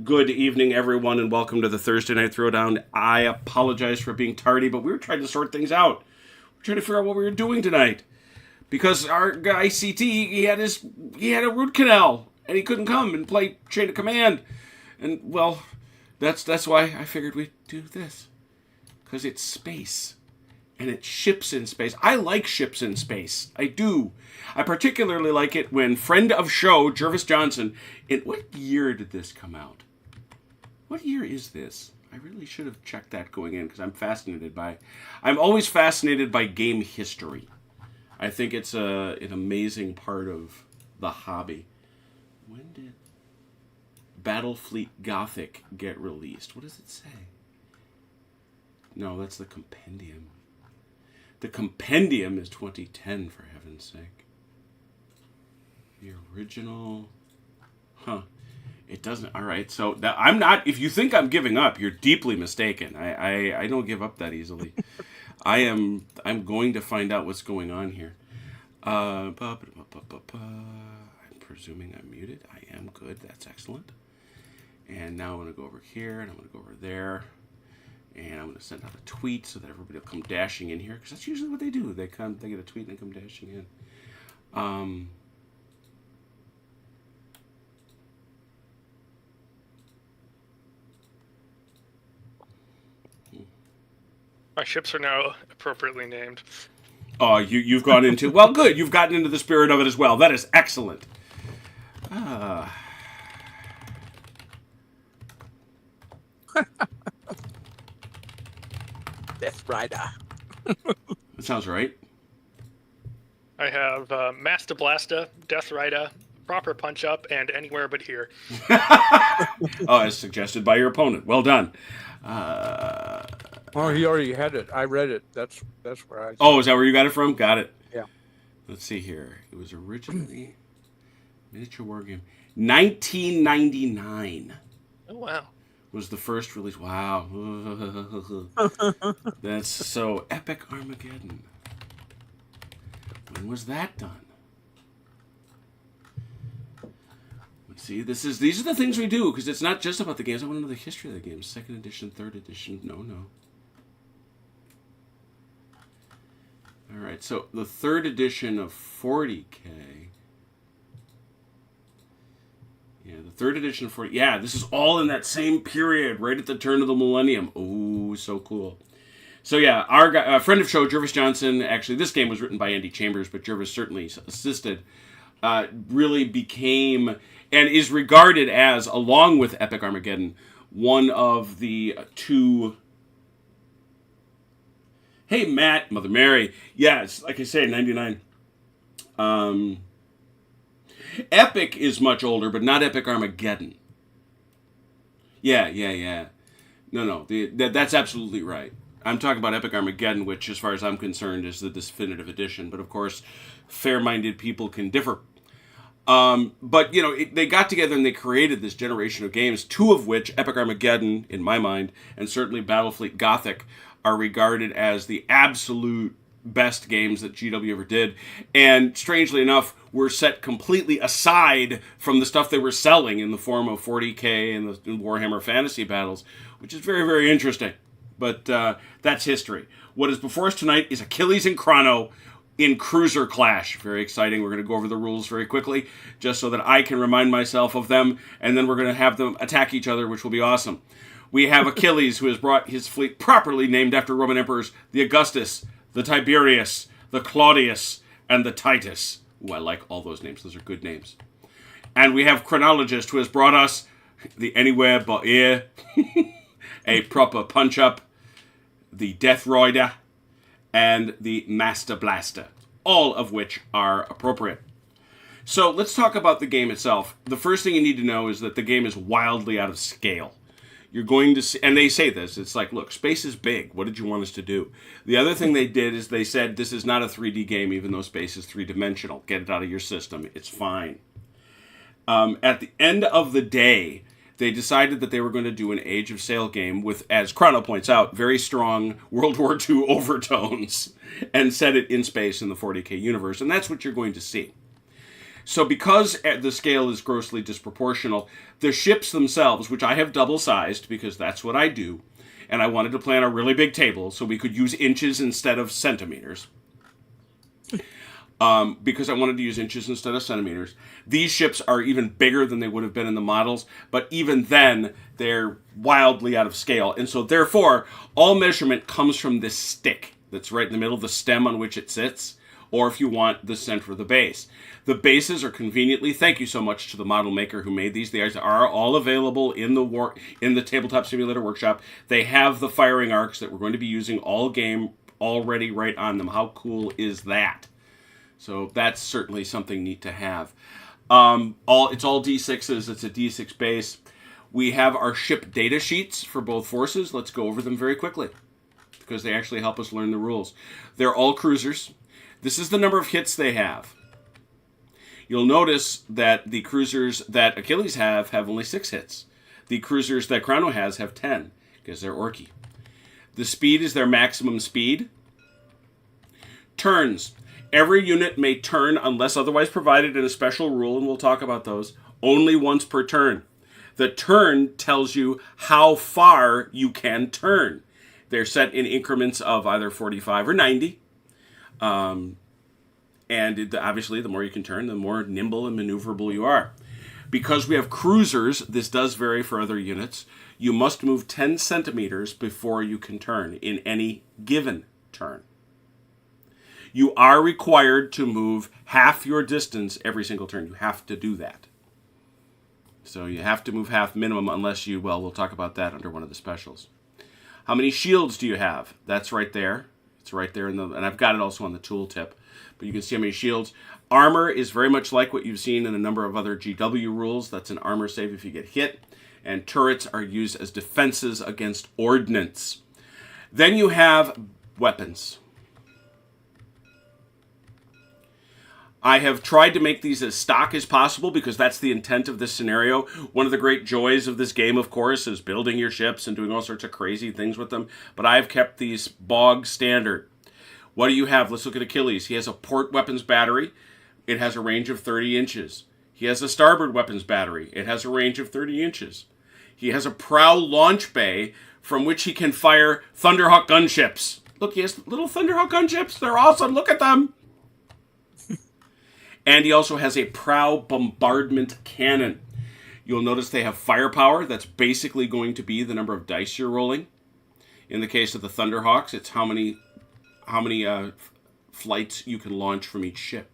Good evening, everyone, and welcome to the Thursday Night Throwdown. I apologize for being tardy, but we were trying to sort things out. We're trying to figure out what we were doing tonight. Because our guy, CT, he had a root canal, and he couldn't come and play Chain of Command. And, well, that's why I figured we'd do this. Because it's space. And it's ships in space. I like ships in space. I do. I particularly like it when friend of show, Jervis Johnson, what year did this come out? What year is this? I really should have checked that going in because I'm always fascinated by game history. I think it's an amazing part of the hobby. When did Battlefleet Gothic get released? What does it say? No, that's the compendium. The compendium is 2010, for heaven's sake. The original... Huh. It doesn't... Alright, so I'm not... If you think I'm giving up, you're deeply mistaken. I don't give up that easily. I'm going to find out what's going on here. I'm presuming I'm muted. I am good. That's excellent. And now I'm going to go over here, and I'm going to go over there. And I'm going to send out a tweet so that everybody will come dashing in here. Because that's usually what they do. They get a tweet and they come dashing in. My ships are now appropriately named. Oh, you've gone into... Well, good. You've gotten into the spirit of it as well. That is excellent. Death Rider. That sounds right. I have Master Blaster, Death Rider, Proper Punch Up, and Anywhere But Here. Oh, as suggested by your opponent. Well done. Oh, he already had it. I read it. That's where I... Oh, is that where you got it from? Got it. Yeah. Let's see here. It was originally miniature war game. 1999. Oh, wow. Was the first release. Wow. That's so epic. Armageddon. When was that done? Let's see. These are the things we do because it's not just about the games. I want to know the history of the games. Second edition, third edition. No. All right. So the third edition of 40K. Yeah, the third edition of 40. Yeah, this is all in that same period, right at the turn of the millennium. Oh, so cool. So yeah, our guy, friend of show, Jervis Johnson, actually this game was written by Andy Chambers, but Jervis certainly assisted, really became, and is regarded as, along with Epic Armageddon, one of the two... Hey, Matt, Mother Mary. Yeah, it's like I say, 99. Epic is much older, but not Epic Armageddon. Yeah. No, that's absolutely right. I'm talking about Epic Armageddon, which, as far as I'm concerned, is the definitive edition. But, of course, fair-minded people can differ. But, they got together and they created this generation of games, two of which, Epic Armageddon, in my mind, and certainly Battlefleet Gothic, are regarded as the absolute best games that GW ever did, and strangely enough were set completely aside from the stuff they were selling in the form of 40K and the Warhammer Fantasy Battles, which is very, very interesting. But that's history. What is before us tonight is Achilles and Chrono in Cruiser Clash. Very exciting. We're going to go over the rules very quickly, just so that I can remind myself of them, and then we're going to have them attack each other, which will be awesome. We have Achilles, who has brought his fleet properly named after Roman emperors, the Augustus, the Tiberius, the Claudius, and the Titus. Ooh, I like all those names. Those are good names. And we have Chronologist, who has brought us the Anywhere But Here, a Proper Punch Up, the Death Rider, and the Master Blaster, all of which are appropriate. So let's talk about the game itself. The first thing you need to know is that the game is wildly out of scale. You're going to see, and they say this, it's like, look, space is big. What did you want us to do? The other thing they did is they said, this is not a 3D game, even though space is three-dimensional. Get it out of your system. It's fine. At the end of the day, they decided that they were going to do an Age of Sail game with, as Chrono points out, very strong World War II overtones, and set it in space in the 40K universe. And that's what you're going to see. So because the scale is grossly disproportional, the ships themselves, which I have double-sized because that's what I do, and I wanted to plan a really big table so we could use inches instead of centimeters. Because I wanted to use inches instead of centimeters. These ships are even bigger than they would have been in the models, but even then, they're wildly out of scale. And so therefore, all measurement comes from this stick that's right in the middle of the stem on which it sits, or if you want, the center of the base. The bases are conveniently, thank you so much to the model maker who made these. They are all available in the Tabletop Simulator Workshop. They have the firing arcs that we're going to be using all game already right on them. How cool is that? So that's certainly something neat to have. It's all D6s. It's a D6 base. We have our ship data sheets for both forces. Let's go over them very quickly because they actually help us learn the rules. They're all cruisers. This is the number of hits they have. You'll notice that the cruisers that Achilles have only 6 hits. The cruisers that Chrono has have 10 because they're orky. The speed is their maximum speed. Turns. Every unit may turn unless otherwise provided in a special rule, and we'll talk about those, only once per turn. The turn tells you how far you can turn. They're set in increments of either 45 or 90. Obviously, the more you can turn, the more nimble and maneuverable you are. Because we have cruisers, this does vary for other units, you must move 10 centimeters before you can turn in any given turn. You are required to move half your distance every single turn. You have to do that. So you have to move half minimum unless we'll talk about that under one of the specials. How many shields do you have? That's right there. It's right there and I've got it also on the tooltip. But you can see how many shields. Armor is very much like what you've seen in a number of other GW rules. That's an armor save if you get hit. And turrets are used as defenses against ordnance. Then you have weapons. I have tried to make these as stock as possible because that's the intent of this scenario. One of the great joys of this game, of course, is building your ships and doing all sorts of crazy things with them. But I've kept these bog standard. What do you have? Let's look at Achilles. He has a port weapons battery. It has a range of 30 inches. He has a starboard weapons battery. It has a range of 30 inches. He has a prow launch bay from which he can fire Thunderhawk gunships. Look, he has little Thunderhawk gunships. They're awesome. Look at them. And he also has a prow bombardment cannon. You'll notice they have firepower. That's basically going to be the number of dice you're rolling. In the case of the Thunderhawks, it's how many flights you can launch from each ship.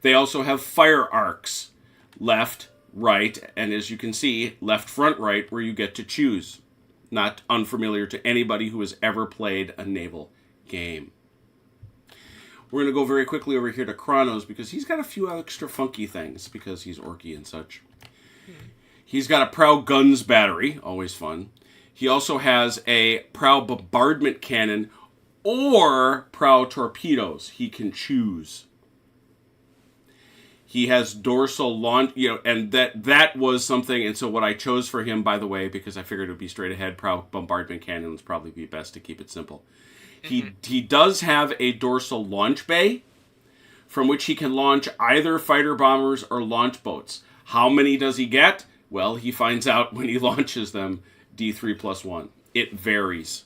They also have fire arcs, left, right, and as you can see, left, front, right, where you get to choose. Not unfamiliar to anybody who has ever played a naval game. We're going to go very quickly over here to Chronos because he's got a few extra funky things because he's orky and such. He's got a prow guns battery, always fun. He also has a prow bombardment cannon or prow torpedoes. He can choose. He has dorsal launch, and that was something. And so what I chose for him, by the way, because I figured it would be straight ahead, prow bombardment cannon would probably be best to keep it simple. He does have a dorsal launch bay from which he can launch either fighter bombers or launch boats. How many does he get? Well, he finds out when he launches them, D3+1. It varies.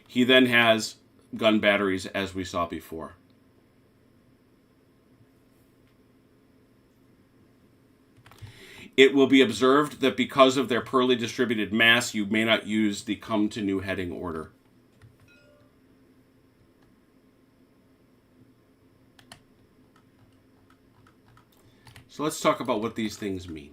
He then has gun batteries, as we saw before. It will be observed that because of their poorly distributed mass, you may not use the come to new heading order. So let's talk about what these things mean.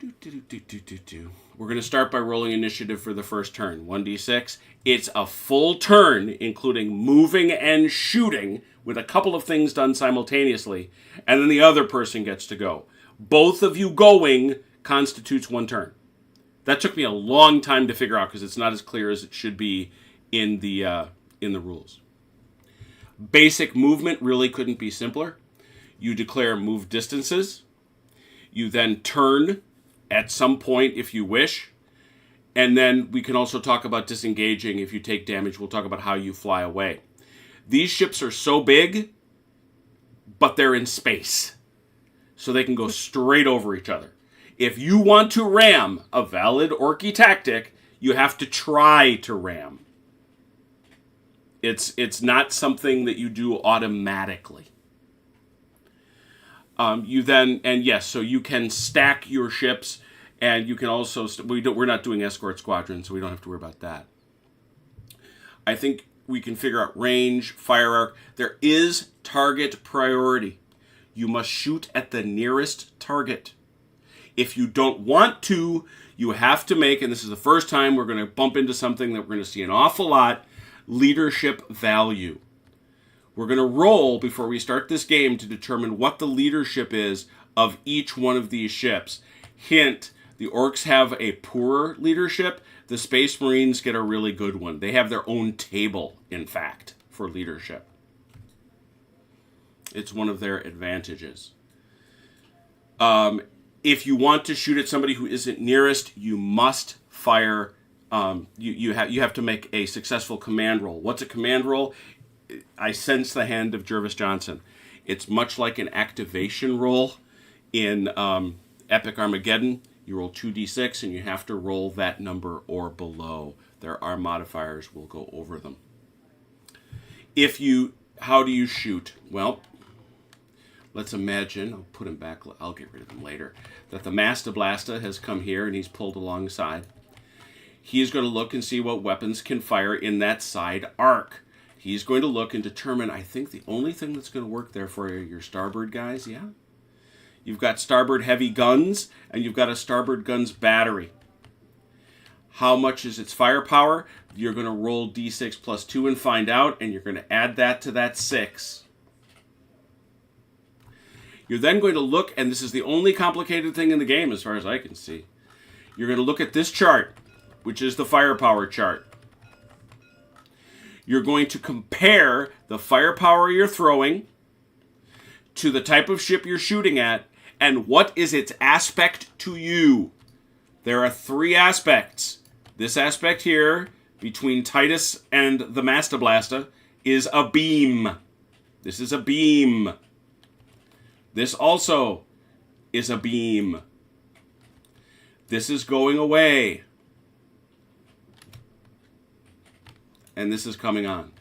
We're going to start by rolling initiative for the first turn. 1d6. It's a full turn, including moving and shooting, with a couple of things done simultaneously, and then the other person gets to go. Both of you going constitutes one turn. That took me a long time to figure out because it's not as clear as it should be in the rules. Basic movement really couldn't be simpler. You declare move distances. You then turn at some point if you wish. And then we can also talk about disengaging. If you take damage, we'll talk about how you fly away. These ships are so big but they're in space. So they can go straight over each other. If you want to ram a valid Orky tactic, you have to try to ram. It's not something that you do automatically. So you can stack your ships, and you can also we're not doing escort squadrons, so we don't have to worry about that. I think we can figure out range, fire arc. There is target priority. You must shoot at the nearest target. If you don't want to, you have to make, and this is the first time we're going to bump into something that we're going to see an awful lot, leadership value. We're going to roll before we start this game to determine what the leadership is of each one of these ships. Hint, the orcs have a poorer leadership. The Space Marines get a really good one. They have their own table, in fact, for leadership. It's one of their advantages. If you want to shoot at somebody who isn't nearest, you must fire. You have to make a successful command roll. What's a command roll? I sense the hand of Jervis Johnson. It's much like an activation roll in Epic Armageddon. You roll 2d6 and you have to roll that number or below. There are modifiers. We'll go over them. How do you shoot? Well, let's imagine, I'll put him back, I'll get rid of him later, that the Masta Blasta has come here and he's pulled alongside. He's going to look and see what weapons can fire in that side arc. He's going to look and determine, I think the only thing that's going to work there for your starboard guys, yeah? You've got starboard heavy guns, and you've got a starboard guns battery. How much is its firepower? You're going to roll d6 plus 2 and find out, and you're going to add that to that 6. You're then going to look, and this is the only complicated thing in the game as far as I can see. You're going to look at this chart, which is the firepower chart. You're going to compare the firepower you're throwing to the type of ship you're shooting at, and what is its aspect to you. There are 3 aspects. This aspect here, between Titus and the Masta Blasta, is a beam. This is a beam. This also is a beam. This is going away. And this is coming on.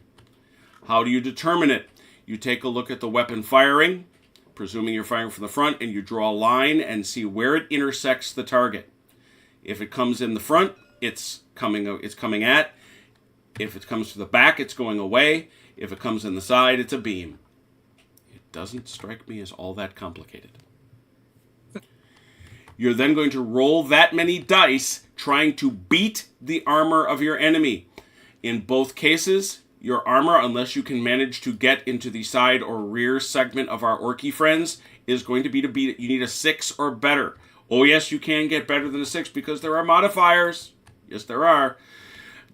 How do you determine it? You take a look at the weapon firing, presuming you're firing from the front, and you draw a line and see where it intersects the target. If it comes in the front, it's coming at. If it comes to the back, it's going away. If it comes in the side, it's a beam. It doesn't strike me as all that complicated. You're then going to roll that many dice trying to beat the armor of your enemy. In both cases, your armor, unless you can manage to get into the side or rear segment of our Orky friends, is going to be to beat it. You need a 6 or better. Oh yes, you can get better than a 6 because there are modifiers. Yes, there are.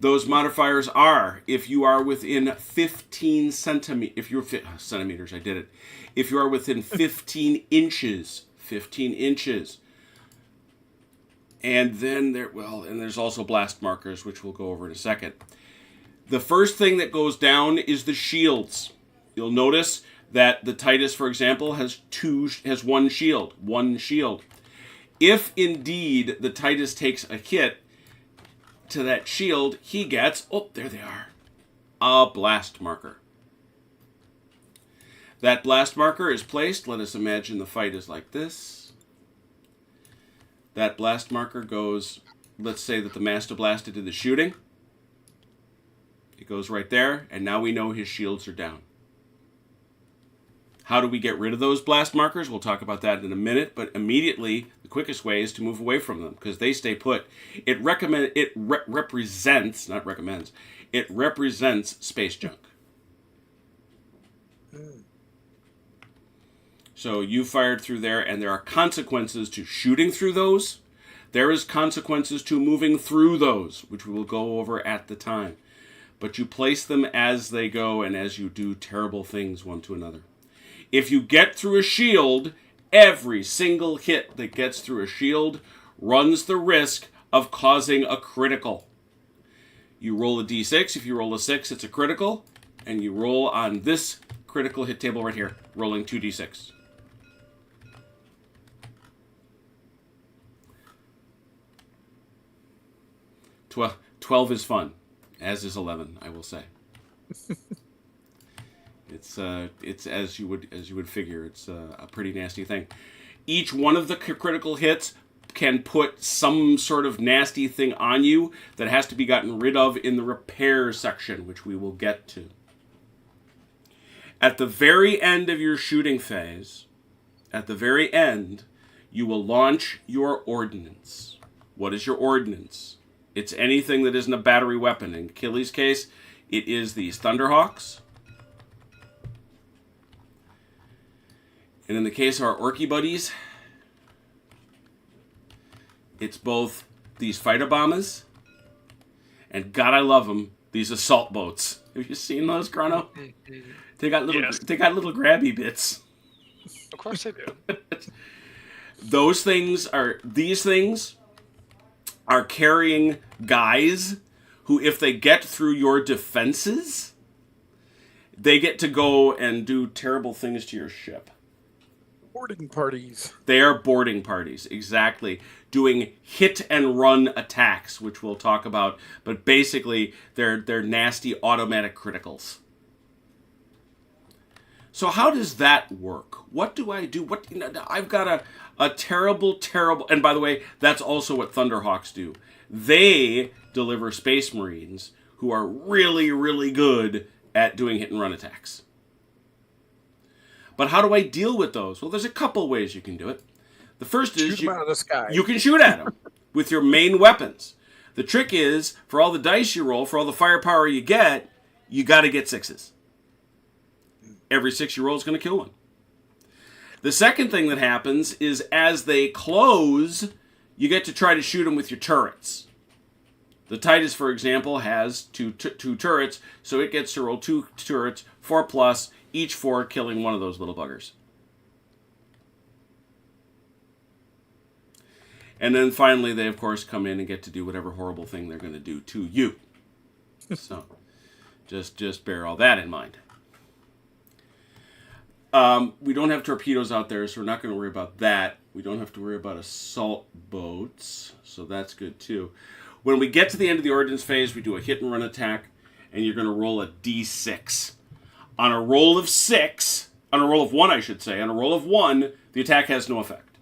Those modifiers are, if you are within 15 centimeters, centimeters, I did it. If you are within 15 inches, 15 inches. And then there's also blast markers, which we'll go over in a second. The first thing that goes down is the shields. You'll notice that the Titus, for example, has one shield. If indeed the Titus takes a hit to that shield, he gets, there they are, a blast marker. That blast marker is placed. Let us imagine the fight is like this. That blast marker goes, let's say that the Masta Blasta did the shooting. It goes right there, and now we know his shields are down. How do we get rid of those blast markers? We'll talk about that in a minute, but immediately the quickest way is to move away from them because they stay put. It represents space junk. So you fired through there, and there are consequences to shooting through those. There is consequences to moving through those, which we will go over at the time. But you place them as they go and as you do terrible things one to another. If you get through a shield, every single hit that gets through a shield runs the risk of causing a critical. You roll a d6. If you roll a 6, it's a critical. And you roll on this critical hit table right here, rolling 2d6. Tw- 12 is fun, as is 11, I will say. It's as you would figure. It's a pretty nasty thing. Each one of the critical hits can put some sort of nasty thing on you that has to be gotten rid of in the repair section, which we will get to. At the very end of your shooting phase, at the very end, you will launch your ordnance. What is your ordnance? It's anything that isn't a battery weapon. In Achilles' case, it is these Thunderhawks. And in the case of our Orky buddies, it's both these fighter bombers and, God, I love them, these assault boats. Have you seen those, Chrono? They got little, Yes. they got little grabby bits. Of course they do. These things are carrying guys who, if they get through your defenses, they get to go and do terrible things to your ship. Boarding parties. They are boarding parties, exactly. Doing hit and run attacks, which we'll talk about. But basically, they're nasty automatic criticals. So how does that work? What do I do? I've got a terrible... And by the way, that's also what Thunderhawks do. They deliver Space Marines who are really, really good at doing hit and run attacks. But how do I deal with those? Well, there's a couple ways you can do it. The first is Shoot 'em out of the sky. you can shoot at them with your main weapons. The trick is, for all the dice you roll, for all the firepower you got to get 6s. Every 6 you roll is going to kill one. The second thing that happens is as they close, you get to try to shoot them with your turrets. The Titus, for example, has two turrets, so it gets to roll 2 turrets, 4+, each 4, killing one of those little buggers. And then finally, they, of course, come in and get to do whatever horrible thing they're going to do to you. So, just bear all that in mind. We don't have torpedoes out there, so we're not going to worry about that. We don't have to worry about assault boats, so that's good too. When we get to the end of the ordnance phase, we do a hit and run attack, and you're going to roll a d6. On a roll of 6, on a roll of 1, I should say, on a roll of 1, the attack has no effect.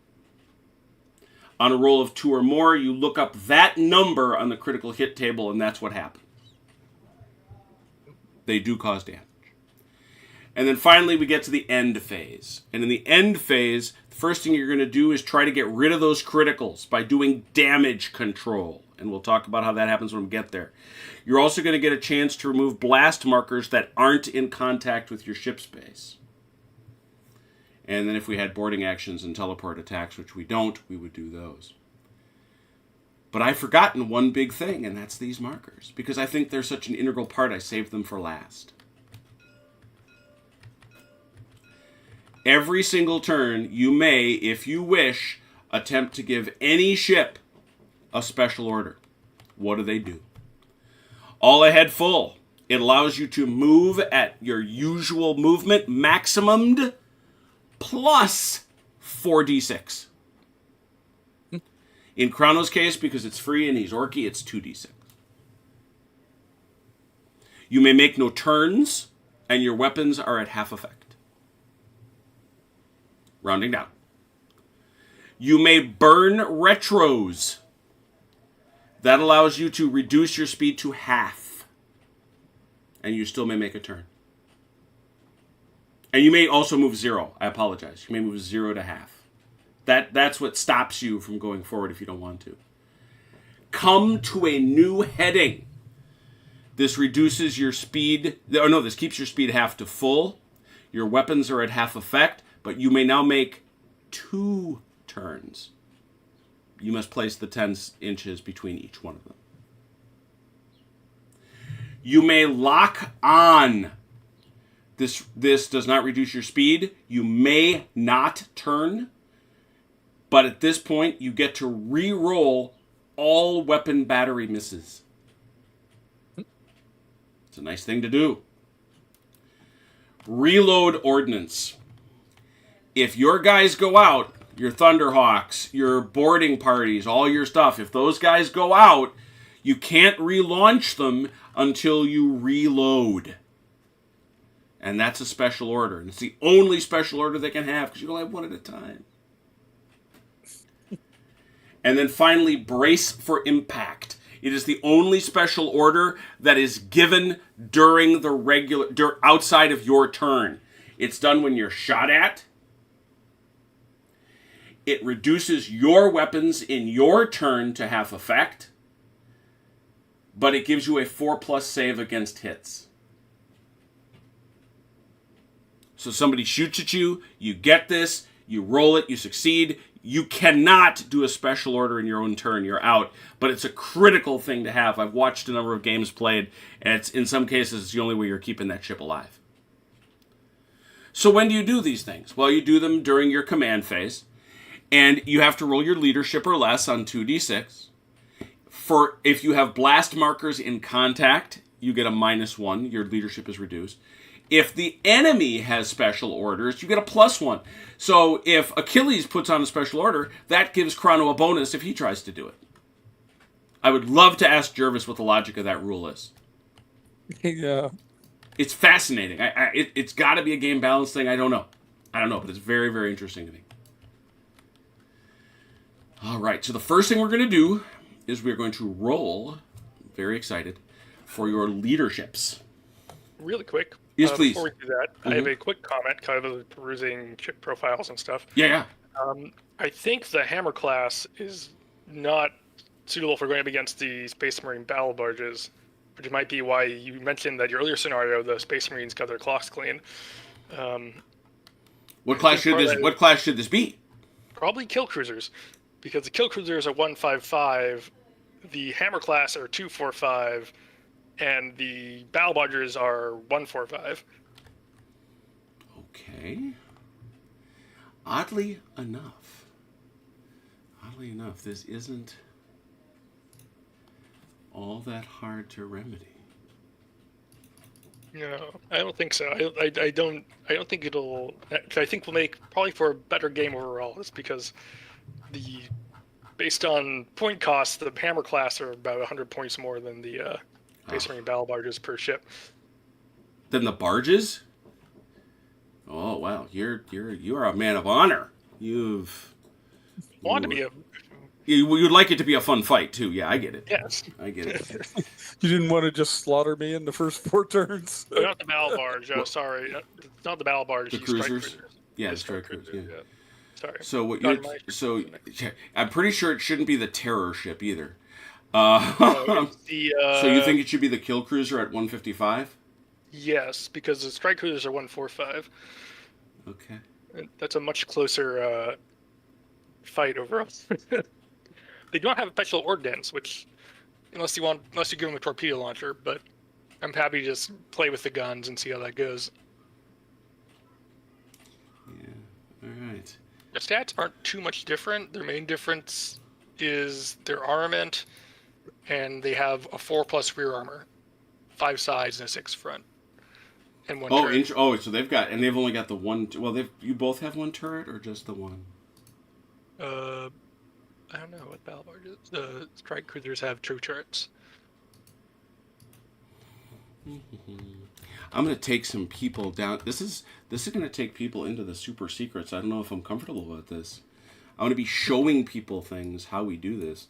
On a roll of 2 or more, you look up that number on the critical hit table, and that's what happens. They do cause damage. And then finally, we get to the end phase. And in the end phase, the first thing you're going to do is try to get rid of those criticals by doing damage control. And we'll talk about how that happens when we get there. You're also going to get a chance to remove blast markers that aren't in contact with your ship's base. And then if we had boarding actions and teleport attacks, which we don't, we would do those. But I've forgotten one big thing, and that's these markers. Because I think they're such an integral part, I saved them for last. Every single turn, you may, if you wish, attempt to give any ship a special order. What do they do? All ahead full. It allows you to move at your usual movement, maximumed, plus 4d6. In Chrono's case, because it's free and he's Orky, it's 2d6. You may make no turns, and your weapons are at half effect. Rounding down. You may burn retros. That allows you to reduce your speed to half. And you still may make a turn. And you may also move 0. I apologize. You may move 0 to half. That's what stops you from going forward if you don't want to. Come to a new heading. This reduces your speed. Oh no, this keeps your speed half to full. Your weapons are at half effect, but you may now make 2 turns. You must place the 10 inches between each one of them. You may lock on. This does not reduce your speed. You may not turn. But at this point, you get to re-roll all weapon battery misses. It's a nice thing to do. reload Ordnance. If your guys go out, your Thunderhawks, your boarding parties, all your stuff, if those guys go out, you can't relaunch them until you reload. And that's a special order. And it's the only special order they can have because you only have one at a time. And then finally, brace for impact. It is the only special order that is given during the outside of your turn. It's done when you're shot at. It reduces your weapons in your turn to half effect. But it gives you a 4+ save against hits. So somebody shoots at you, you get this, you roll it, you succeed. You cannot do a special order in your own turn, you're out. But it's a critical thing to have. I've watched a number of games played, and it's in some cases it's the only way you're keeping that ship alive. So when do you do these things? Well, you do them during your command phase, and you have to roll your leadership or less on 2d6. If you have blast markers in contact, you get a -1. Your leadership is reduced. If the enemy has special orders, you get a +1. So if Achilles puts on a special order, that gives Chrono a bonus if he tries to do it. I would love to ask Jervis what the logic of that rule is. Yeah. It's fascinating. It's got to be a game balance thing. I don't know, but it's very, very interesting to me. All right, so the first thing we're going to do is we're going to roll, very excited, for your leaderships. Really quick. Yes, please. Before we do that, I have a quick comment, kind of perusing ship profiles and stuff. Yeah. I think the Hammer class is not suitable for going up against the Space Marine battle barges, which might be why you mentioned that your earlier scenario, the Space Marines got their clocks clean. What class should this be? Probably kill cruisers, because the kill cruisers are 155, the Hammer class are 245. And the battle barges are 145. Okay. Oddly enough, this isn't all that hard to remedy. No, I don't think so. I don't think it'll. I think we'll make probably for a better game overall. It's because based on point costs, the Hammer class are about 100 points more than the Space Marine battle barges per ship. Than the barges? Oh wow, you are a man of honor. You'd like it to be a fun fight too. Yeah, I get it. Yes, I get it. You didn't want to just slaughter me in the first 4 turns. Not the battle barge. Oh, sorry, not the battle barge. The cruisers. Yeah, strike cruisers. Yeah. Sorry. So what you're I'm pretty sure it shouldn't be the terror ship either. So you think it should be the kill cruiser at 155? Yes, because the strike cruisers are 145. Okay. That's a much closer fight overall. They don't have a special ordnance, which unless you give them a torpedo launcher, but I'm happy to just play with the guns and see how that goes. Yeah. All right. Their stats aren't too much different. Their main difference is their armament. And they have a 4+ rear armor, 5 sides and a 6 front, and 1 turret. So they've only got the one. Well, you both have 1 turret or just the one? I don't know what battle barges. The strike cruisers have 2 turrets. I'm going to take some people down. This is going to take people into the super secrets. I don't know if I'm comfortable with this. I'm going to be showing people things how we do this.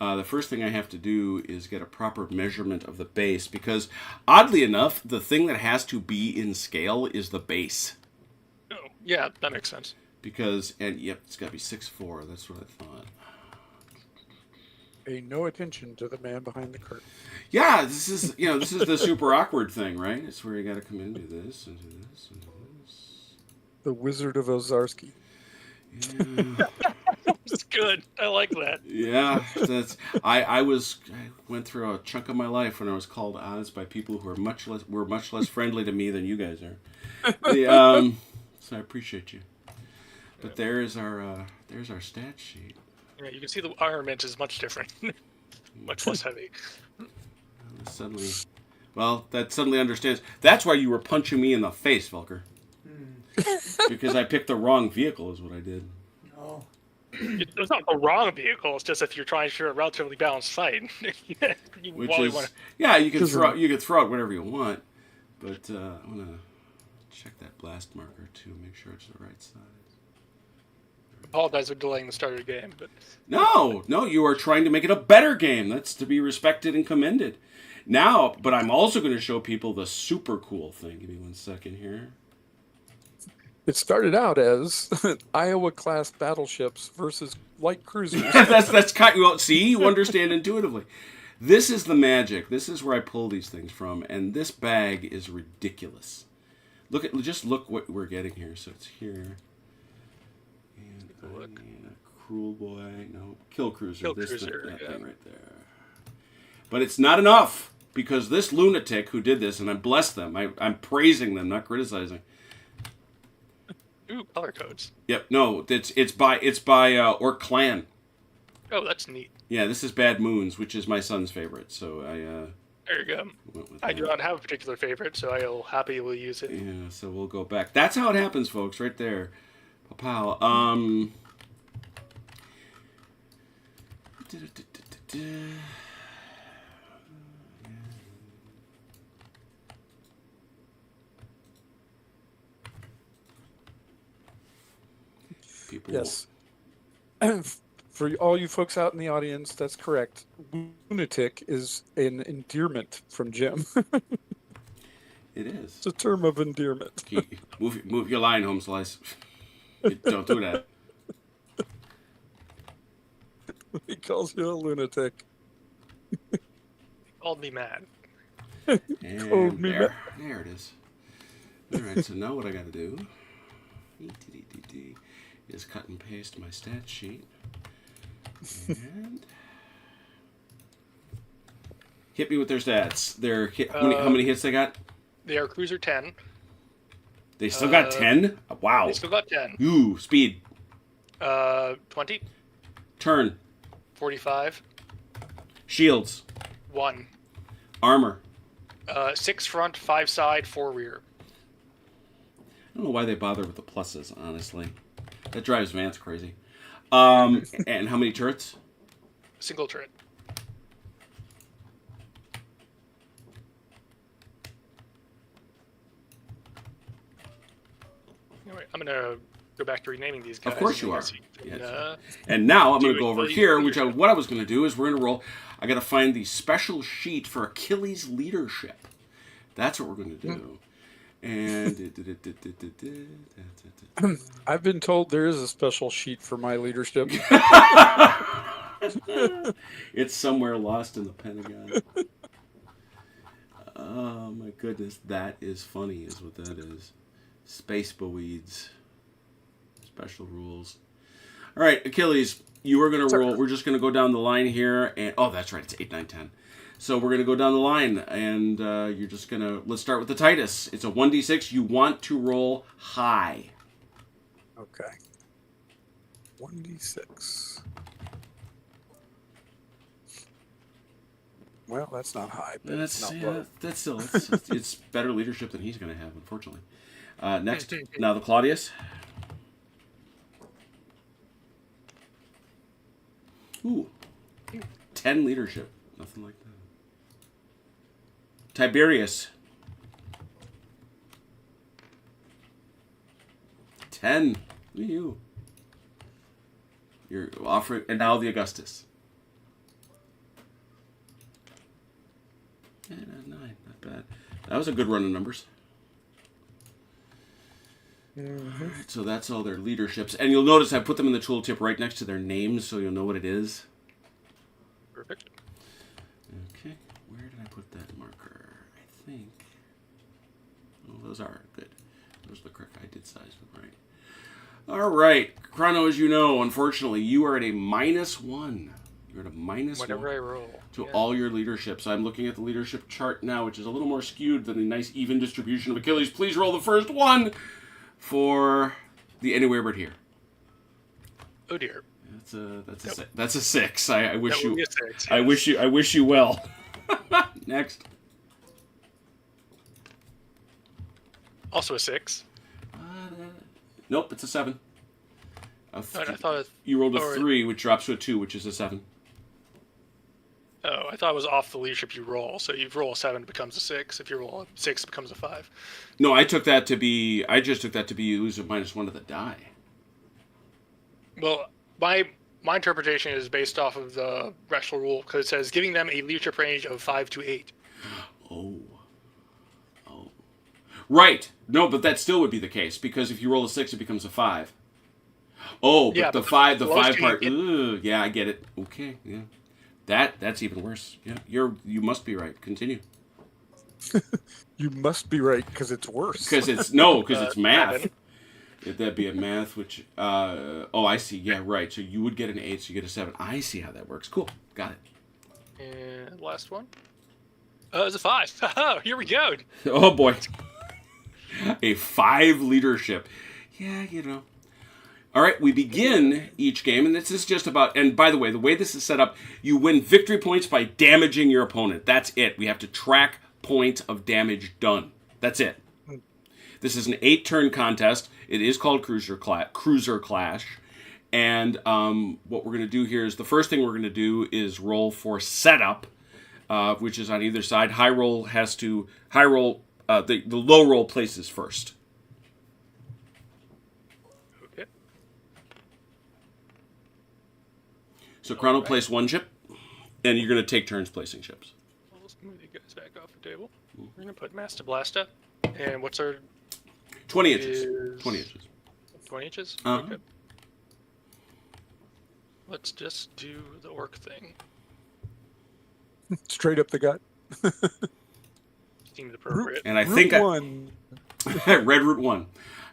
The first thing I have to do is get a proper measurement of the base, because oddly enough, the thing that has to be in scale is the base. Oh, yeah, that makes sense. Because, it's got to be 6'4". That's what I thought. Pay no attention to the man behind the curtain. Yeah, this is the super awkward thing, right? It's where you got to come in, do this, and do this, and do this. The Wizard of Ozarski. Yeah. That's good. I like that. Yeah, I went through a chunk of my life when I was called Oz by people who were much less friendly to me than you guys are. So I appreciate you. But there's our stat sheet. Yeah, you can see the armament is much different, much less heavy. Suddenly, Well, that suddenly understands. That's why you were punching me in the face, Velker. Because I picked the wrong vehicle is what I did. No. It's not the wrong vehicle. It's just if you're trying for a relatively balanced fight. You Which probably is, wanna- yeah, you can throw out whatever you want. But I'm going to check that blast marker to make sure it's the right size. apologize for delaying the start of the game, but No, you are trying to make it a better game. That's to be respected and commended. Now, but I'm also going to show people the super cool thing. Give me 1 second here. It started out as Iowa-class battleships versus light cruisers. that's kind. Well, see, you understand intuitively. This is the magic. This is where I pull these things from, and this bag is ridiculous. Just look what we're getting here. So it's here, and I need a cruel boy. No, kill cruiser. Kill That Cruiser, thing right there. But it's not enough because this lunatic who did this, and I bless them. I'm praising them, not criticizing. ooh, color codes. Yep. No, it's by Orc Clan. Oh, that's neat. Yeah, this is Bad Moons, which is my son's favorite. So There you go. went with I that. do not have a particular favorite, so I'll happily use it. Yeah, so we'll go back. That's how it happens, folks, right there. Pow. People. Yes. For all you folks out in the audience, that's correct. Lunatic is an endearment from Jim. It is. It's a term of endearment. Move your line, Home Slice. Don't do that. He calls you a lunatic. Called me mad. And there it is. All right, so now what I got to do is cut and paste my stat sheet. And hit me with their stats. How many hits they got? They are Cruiser 10. They still got 10? Wow. They still got 10. Ooh, speed. 20, Turn. 45, Shields. 1. Armor. 6 front, 5 side, 4 rear. I don't know why they bother with the pluses, honestly. That drives Vance crazy. And how many turrets? Single turret. Anyway, I'm gonna go back to renaming these guys. Of course you are. So you can, Yes. And now I'm going to go over do here, leadership. what I was going to do is we're going to roll. I got to find the special sheet for Achilles' leadership. That's what we're going to do. And I've been told there is a special sheet for my leadership. it's somewhere lost in the Pentagon. Oh my goodness, that is funny, is what that is. Space Boweeds. Special rules. All right, Achilles, you are going to roll. We're just going to go down the line here. And oh, that's right. It's 8, 9, 10. So we're going to go down the line. And you're just going to... Let's start with the Titus. It's a 1d6. You want to roll high. Okay. 1d6. Well, that's not high, but it's not low. That's still... It's better leadership than he's going to have, unfortunately. Next, now the Claudius. Ooh, 10 leadership. Nothing like that. Tiberius. 10. Look at you. You're offering, and now the Augustus. 9, not bad. That was a good run of numbers. Mm-hmm. Alright, so that's all their leaderships. And you'll notice I put them in the tooltip right next to their names so you'll know what it is. Perfect. Okay, where did I put that marker? I think... Oh, those are good. Those are the correct. I did size them right. Alright, Chrono, as you know, unfortunately, you are at a -1. You're at a -1. Whatever I roll. To all your leaderships. I'm looking at the leadership chart now, which is a little more skewed than the nice even distribution of Achilles. Please roll the first one for the Anywhere But Here. Oh dear. That's a 6. I wish That would you be a 6, I yes. wish you well. Next. Also a 6. Nope, it's a 7. I thought it, You rolled a or- 3, which drops to a 2, which is a 7. Oh, I thought it was off the leadership you roll. So you roll a 7, it becomes a 6. If you roll a 6, it becomes a 5. No, I just took that to be you lose a -1 to the die. Well, my interpretation is based off of the rational rule because it says giving them a leadership range of 5 to 8. Oh. Right. No, but that still would be the case because if you roll a 6, it becomes a 5. Oh, but Yeah, the but 5 the lowest part. you Yeah, I get it. Okay, yeah. That's even worse. Yeah, you must be right. Continue. You must be right because it's worse. Because it's math. 7. That'd be a math, which I see. Yeah, right. So you would get an 8, so you get a 7. I see how that works. Cool, got it. And last one. It's a 5. Oh, here we go. Oh boy, a 5 leadership. Yeah, All right, we begin each game, and this is just about. And by the way this is set up, you win victory points by damaging your opponent. That's it. We have to track point of damage done. That's it. This is an 8-turn contest. It is called Cruiser Clash. And what we're going to do here is the first thing we're going to do is roll for setup, which is on either side. The low roll places first. Okay. So Crown will place 1 ship, and you're going to take turns placing ships. Well, let's move you guys back off the table. We're going to put Master Blaster. And what's our... 20 inches. 20 inches. 20 inches? Uh-huh. Okay. Let's just do the orc thing. Straight up the gut. Seems appropriate. And I Route think 1. Red Route 1.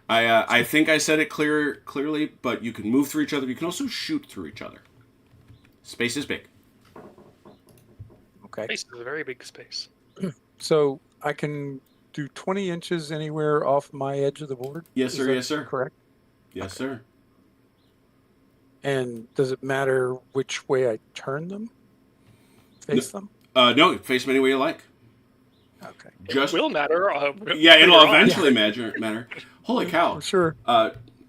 I think I said it clearly, but you can move through each other. You can also shoot through each other. Space is big. Okay. Space is a very big space. So I can do 20 inches anywhere off my edge of the board? Yes, sir. Is that Yes, sir. Correct. Yes, sir. And does it matter which way I turn them? Face them? No, face them any way you like. Okay. Just It will matter. yeah, it'll later on. eventually matter. Holy cow! Sure.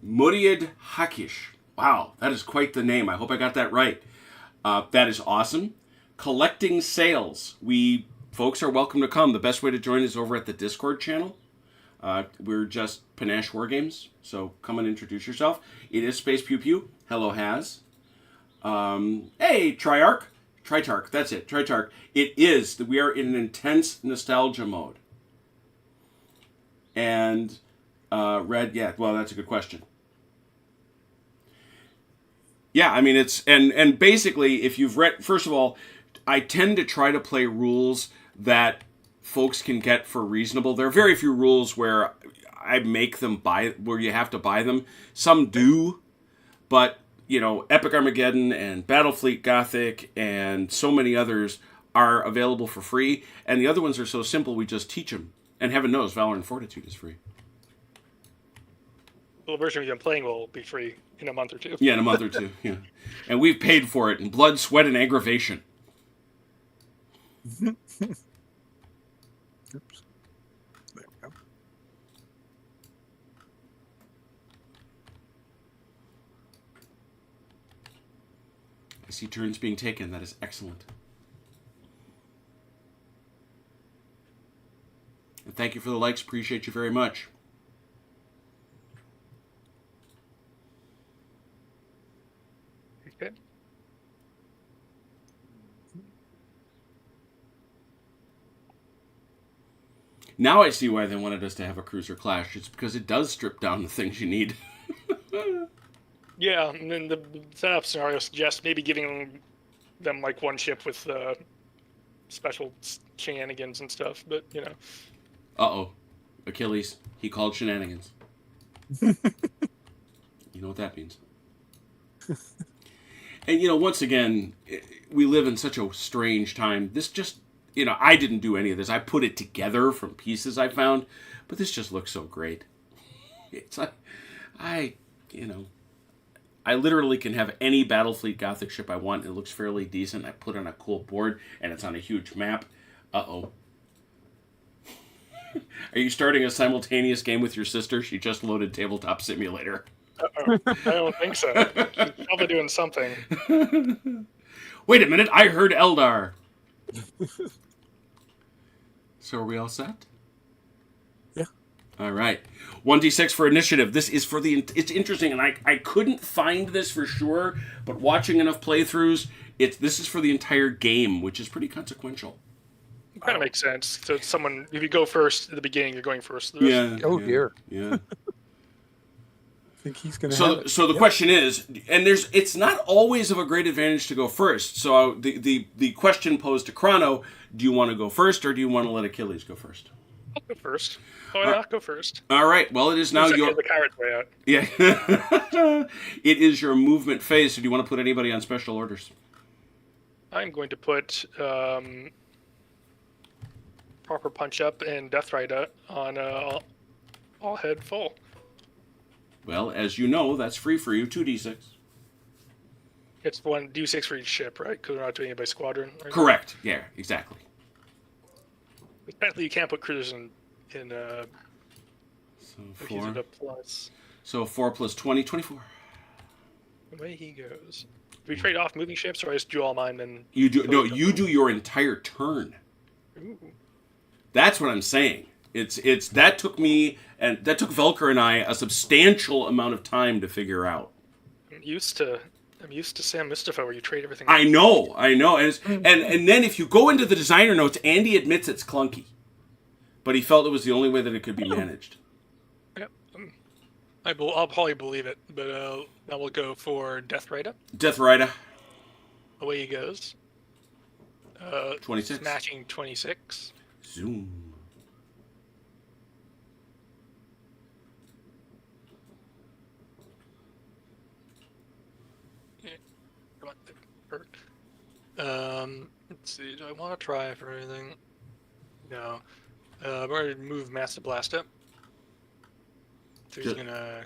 Muriad Hakish. Wow, that is quite the name. I hope I got that right. That is awesome. Collecting sales. Folks are welcome to come. The best way to join is over at the Discord channel. We're just Panache War Games, so come and introduce yourself. It is Space Pew Pew. Hello, Has. Hey, Tritarch, that's it, Tritarch. It is. We are in an intense nostalgia mode. And Red, yeah, well, that's a good question. Yeah, I mean, it's, and basically, if you've read, first of all, I tend to try to play rules that folks can get for reasonable. There are very few rules where I make them where you have to buy them. Some do, but, Epic Armageddon and Battlefleet Gothic and so many others are available for free. And the other ones are so simple, we just teach them. And heaven knows, Valor and Fortitude is free. The version we've been playing will be free in a month or two. Yeah, in a month or two, yeah. And we've paid for it in blood, sweat, and aggravation. Oops. There we go. I see turns being taken. That is excellent. And thank you for the likes. Appreciate you very much. Okay. Now I see why they wanted us to have a Cruiser Clash. It's because it does strip down the things you need. Yeah, and then the setup scenario suggests maybe giving them like 1 ship with special shenanigans and stuff, but Uh-oh. Achilles. He called shenanigans. You know what that means. And, once again, we live in such a strange time. This just, I didn't do any of this. I put it together from pieces I found, but this just looks so great. It's like, I literally can have any Battlefleet Gothic ship I want. It looks fairly decent. I put it on a cool board, and it's on a huge map. Uh-oh. Are you starting a simultaneous game with your sister? She just loaded Tabletop Simulator. Uh-oh. I don't think so. She's probably doing something. Wait a minute, I heard Eldar. So are we all set? Yeah. All right. 1d6 for initiative. This is for the... It's interesting, and I couldn't find this for sure, but watching enough playthroughs, this is for the entire game, which is pretty consequential. It kind of makes sense. So someone, if you go first at the beginning, you're going first. Yeah. Oh, yeah, dear. Yeah. I think he's going to have it. So the question is, and it's not always of a great advantage to go first. So the question posed to Chrono, do you want to go first or do you want to let Achilles go first? I'll go first. Why not go first? All right. Well, it is now your... The coward's way out. Yeah. It is your movement phase. So do you want to put anybody on special orders? I'm going to put proper punch up and Death Rider on all head full. Well, as you know, that's free for you. 2d6. It's 1d6 for each ship, right? Because we're not doing it by squadron. Right? Correct. Yeah, exactly. Apparently, you can't put cruisers in So if he's 4. at a plus. So 4 plus 20, 24. Away he goes. Do we trade off moving ships, or I just do all mine and... You do you do your entire turn. Ooh. That's what I'm saying. It's that took me and that took Velker and I a substantial amount of time to figure out. I'm used to Sam Mustafa where you trade everything. I know, and then if you go into the designer notes, Andy admits it's clunky, but he felt it was the only way that it could be managed. Yep. I'll probably believe it, but now we'll go for Death Rider. Death Rider. Away he goes. 26. Smashing 26. Zoom. Let's see. Do I want to try for anything? No. We're going to move Master Blast up. So he's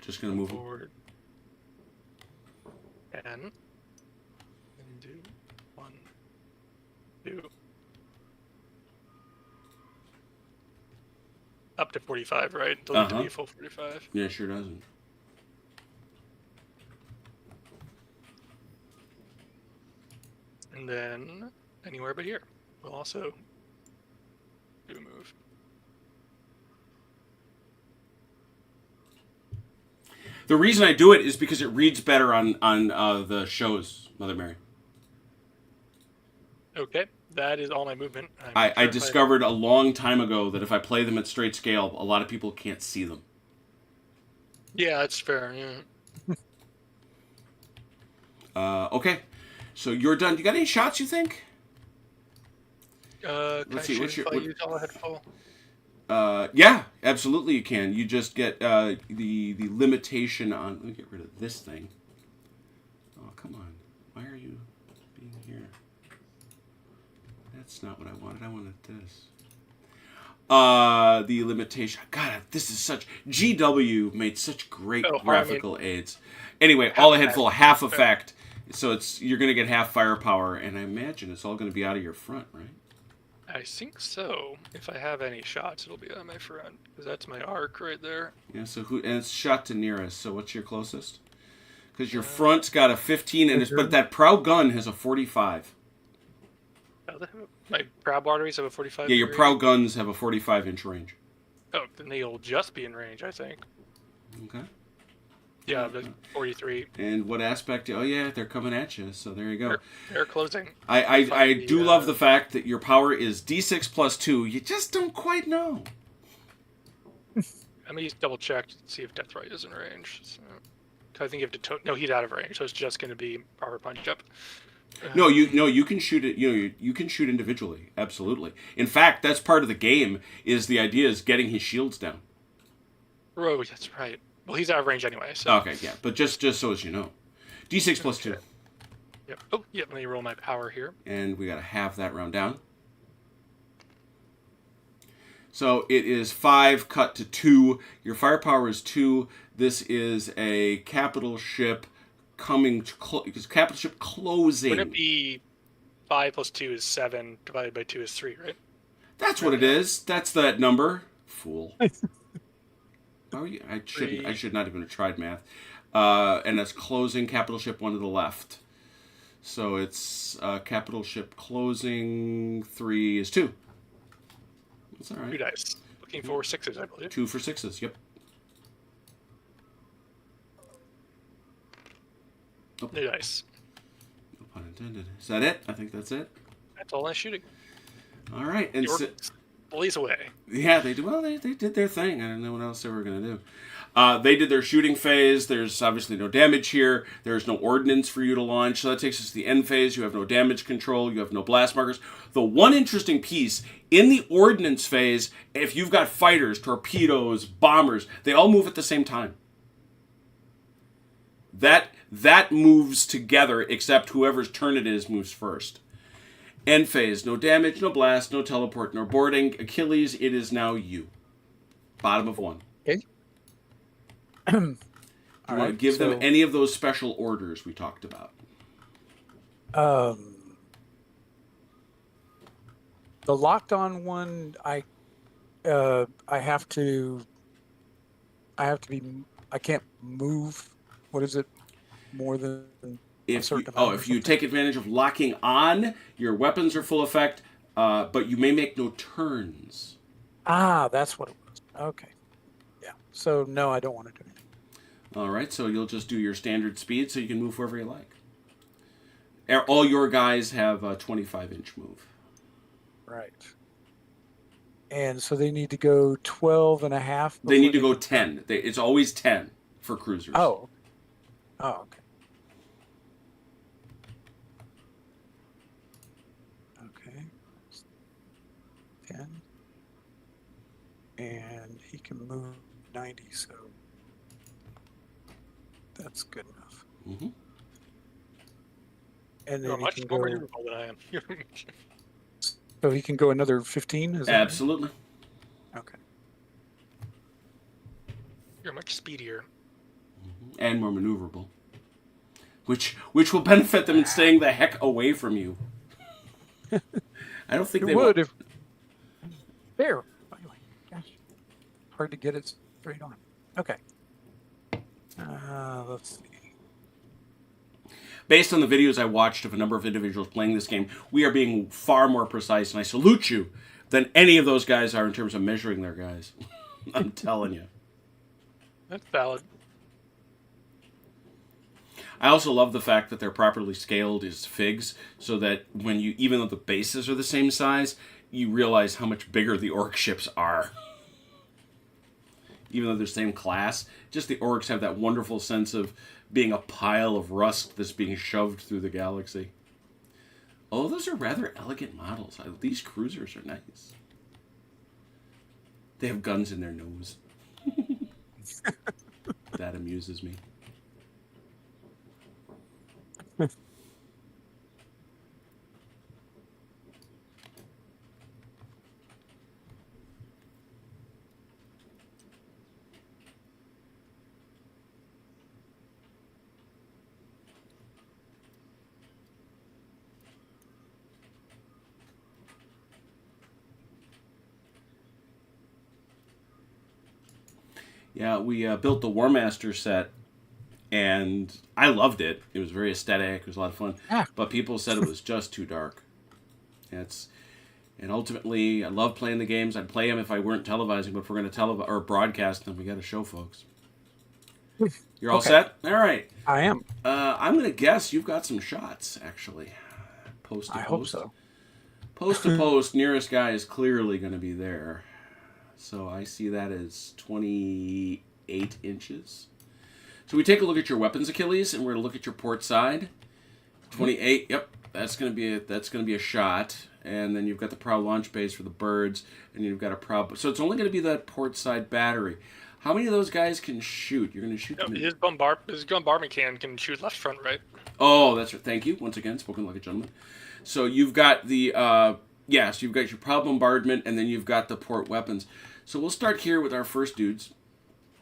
Just gonna move him. forward. 10. And do 1, 2. Up to 45, right? Doesn't have to be a full 45. Yeah, sure doesn't. And then anywhere but here. We'll also do a move. The reason I do it is because it reads better on the shows, Mother Mary. Okay, that is all my movement. I discovered a long time ago that if I play them at straight scale, a lot of people can't see them. Yeah, that's fair. Yeah. Okay, so you're done. You got any shots, you think? Can Let's I see, shoot if I use all head full? Yeah, absolutely you can. You just get the limitation on... Let me get rid of this thing. Oh, come on. Why are you being here? That's not what I wanted. I wanted this. The limitation... God, this is such... GW made such great graphical aids. Anyway, all ahead full, half effect. So you're going to get half firepower, and I imagine it's all going to be out of your front, right? I think so. If I have any shots, it'll be on my front. Because that's my arc right there. Yeah, so and it's shot to nearest. So what's your closest? Because your front's got a 15, but that prow gun has a 45. My prow arteries have a 45. Yeah, your prow guns have a 45-inch range. Oh, then they'll just be in range, I think. Okay. Yeah, the 43. And what aspect? Oh, yeah, they're coming at you, so there you go. They're closing. I do love the fact that your power is D6 plus 2. You just don't quite know. Let me double check to see if Death Right is in range. So, I think you have to... No, he's out of range, so it's just going to be proper punch up. No, you can shoot it. You can shoot individually. Absolutely. In fact, that's part of the game. Is the idea is getting his shields down. Oh, that's right. Well, he's out of range anyway. So. Okay, yeah, but just so as you know, D6 plus 2. Yep. Oh, yep. Let me roll my power here. And we got to halve that round down. So it is 5 cut to 2. Your firepower is 2. This is a capital ship coming to capital ship closing. Wouldn't it be 5 plus 2 is 7 divided by 2 is 3, right? That's what it is. That's that number. Fool. Oh, yeah, I should not even have tried math. And that's closing capital ship 1 to the left. So it's capital ship closing 3 is 2. That's all right. 2 dice. Looking for 6s, I believe. 2 for 6s. Yep. Oh. New dice. No pun intended. Is that it? I think that's it. That's all I'm shooting. All right. And blaze away. yeah, they do. Well, they did their thing. I don't know what else they were going to do. They did their shooting phase. There's obviously no damage here. There's no ordnance for you to launch. So that takes us to the end phase. You have no damage control. You have no blast markers. The one interesting piece in the ordnance phase, if you've got fighters, torpedoes, bombers, they all move at the same time. That moves together, except whoever's turn it is moves first. End phase, no damage, no blast, no teleport, no boarding. Achilles, it is now you. Bottom of 1. Okay. You want to give them any of those special orders we talked about? The locked on one, I have to be. I can't move. What is it? More than if you take advantage of locking on, your weapons are full effect, but you may make no turns. Ah, that's what it was. Okay. Yeah. So no, I don't want to do anything. All right, so you'll just do your standard speed, so you can move wherever you like. All your guys have a 25-inch move. Right. And so they need to go 12 and a half. They need to go 10. It's always 10 for cruisers. Oh. Oh, okay. Okay. 10. And he can move 90, so that's good enough. Mm-hmm. You're And then he much can more go. maneuverable than I am. So he can go another 15? Is that Absolutely. right? Okay. You're much speedier. And more maneuverable. Which will benefit them in staying the heck away from you. I don't think It they would if. There. By the way. Gosh. Hard to get it straight on. Okay. Let's see. Based on the videos I watched of a number of individuals playing this game, we are being far more precise, and I salute you, than any of those guys are in terms of measuring their guys. I'm telling you. That's valid. I also love the fact that they're properly scaled as figs, so that when you, even though the bases are the same size, you realize how much bigger the orc ships are. Even though they're the same class, just the orcs have that wonderful sense of being a pile of rust that's being shoved through the galaxy. Oh, those are rather elegant models. These cruisers are nice. They have guns in their nose. That amuses me. Yeah, we built the War Master set, and I loved it. It was very aesthetic. It was a lot of fun. Ah. But people said it was just too dark. And ultimately, I love playing the games. I'd play them if I weren't televising, but if we're going to or broadcast them, we got to show folks. You're all set? All right. I am. I'm going to guess you've got some shots, actually. Post to I post. hope so. Post to post, nearest guy is clearly going to be there. So I see that as 28 inches. So we take a look at your weapons, Achilles, and we're going to look at your port side. 28. Yep, that's going to be a shot. And then you've got the prow launch base for the birds, and you've got a prow. So it's only going to be that port side battery. How many of those guys can shoot? You're going to shoot them. His bombardment can shoot left, front, right. Oh, that's right. Thank you once again. Spoken like a gentleman. So you've got the so you've got your prow bombardment, and then you've got the port weapons. So we'll start here with our first dudes,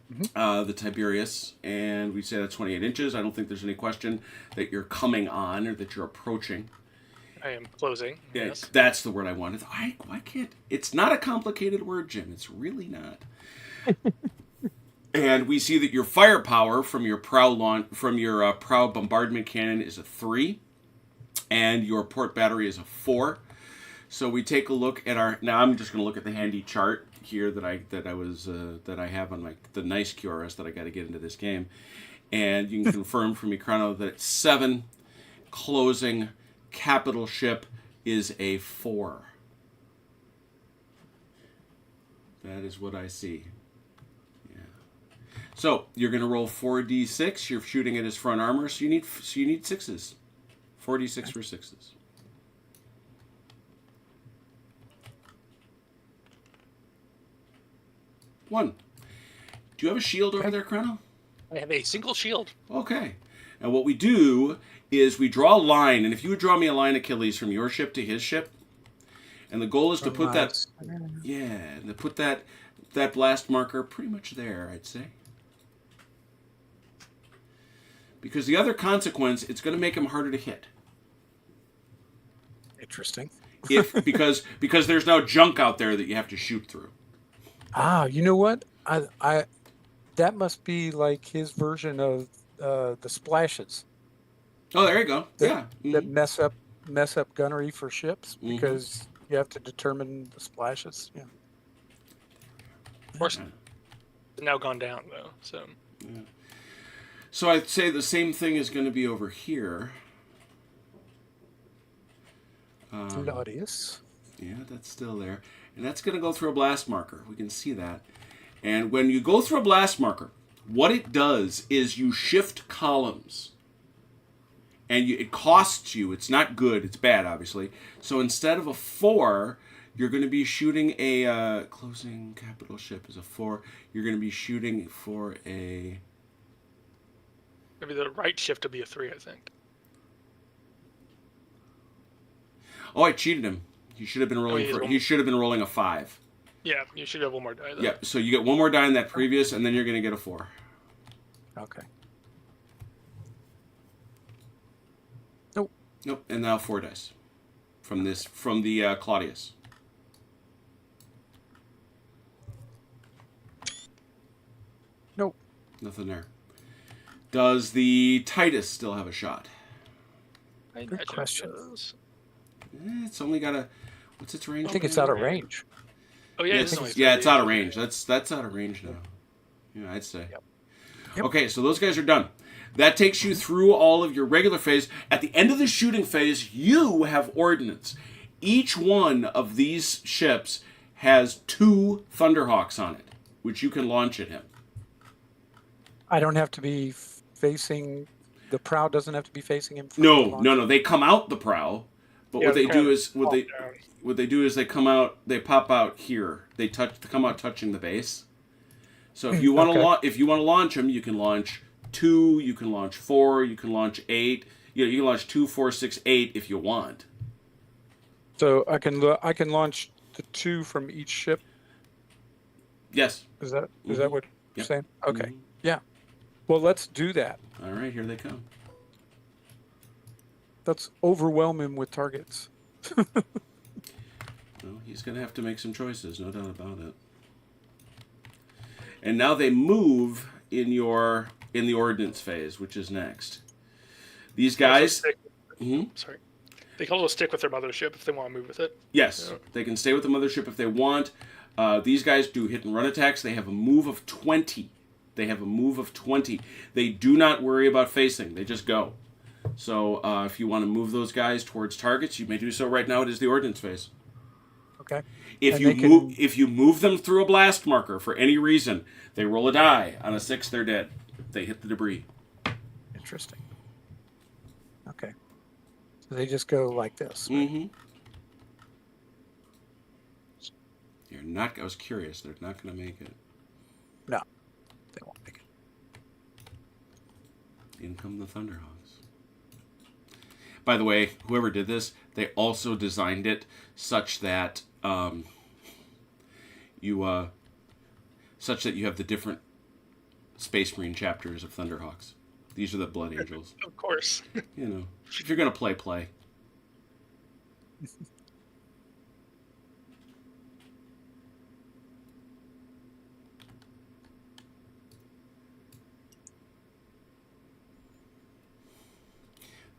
the Tiberius, and we say that's 28 inches. I don't think there's any question that you're coming on or that you're approaching. I am closing. Yeah, Yes. that's the word I wanted. Why can't... It's not a complicated word, Jim. It's really not. And we see that your firepower from your prow bombardment cannon is a 3, and your port battery is a 4. So we take a look at our... Now I'm just going to look at the handy chart here that I have on the nice QRS that I got to get into this game, and you can confirm for me, Chrono, that it's 7. Closing capital ship is a 4. That is what I see. So you're going to roll 4d6. You're shooting at his front armor, so you need 6s. 4d6 for 6s. One. Do you have a shield over there, Chrono? I have a single shield. Okay. And what we do is we draw a line, and if you would draw me a line, Achilles, from your ship to his ship, and the goal is to put that... Yeah, and to put that blast marker pretty much there, I'd say. Because the other consequence, it's going to make him harder to hit. Interesting. Because there's no junk out there that you have to shoot through. Ah, you know what? I that must be like his version of the splashes Oh, there you go. that, Yeah. that mess up gunnery for ships because you have to determine the splashes. Yeah. Of course, it's now gone down though. So. Yeah. So I'd say the same thing is going to be over here. Claudius. Yeah, that's still there. And that's going to go through a blast marker. We can see that. And when you go through a blast marker, what it does is you shift columns. And it costs you. It's not good. It's bad, obviously. So instead of a 4, you're going to be shooting a... closing capital ship is a 4. You're going to be shooting for a... Maybe the right shift will be a 3, I think. Oh, I cheated him. He should have been rolling he should have been rolling a 5. Yeah, you should have one more die though. Yeah, so you get one more die in that previous, and then you're going to get a 4. Okay. Nope, and now 4 dice from the Claudius. Nope. Nothing there. Does the Titus still have a shot? Good question. It's only got a... What's its range? I think it's out of range. Oh yeah, it's out of range. That's out of range now. Yeah, I'd say. Yep. Okay, so those guys are done. That takes you through all of your regular phase. At the end of the shooting phase, you have ordnance. Each one of these ships has 2 Thunderhawks on it, which you can launch at him. I don't have to be facing... The prow doesn't have to be facing him? No. They come out the prow, but what they do is... What they do is they pop out here. They come out touching the base. So if you want to launch them, you can launch 2, you can launch 4, you can launch 8. You can launch 2, 4, 6, 8 if you want. So I can launch the 2 from each ship. Yes. Is that what you're saying? Okay. Mm-hmm. Yeah. Well, let's do that. All right, here they come. Let's overwhelm him with targets. Well, he's going to have to make some choices, no doubt about it. And now they move in the ordnance phase, which is next. These guys... Sorry. They can also stick with their mothership if they want to move with it. Yes, they can stay with the mothership if they want. These guys do hit and run attacks. They have a move of 20. They do not worry about facing. They just go. So if you want to move those guys towards targets, you may do so. Right now it is the ordnance phase. Okay. If you move them through a blast marker for any reason, they roll a die. On a 6, they're dead. They hit the debris. Interesting. Okay. So they just go like this. Right? Mm-hmm. I was curious. They're not going to make it. No, they won't make it. In come the Thunderhawks. By the way, whoever did this, they also designed it such that you have the different Space Marine chapters of Thunderhawks. These are the Blood Angels. Of course. If you're gonna play.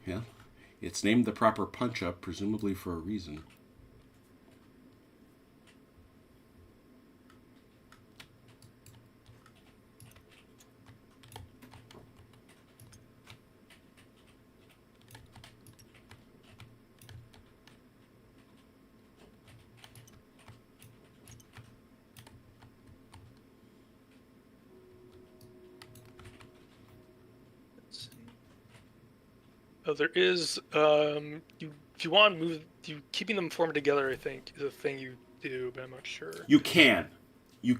Yeah. It's named the proper punch-up, presumably for a reason. Oh, there is if you want to move, keeping them formed together, I think, is a thing you do, but I'm not sure. You can. Right, you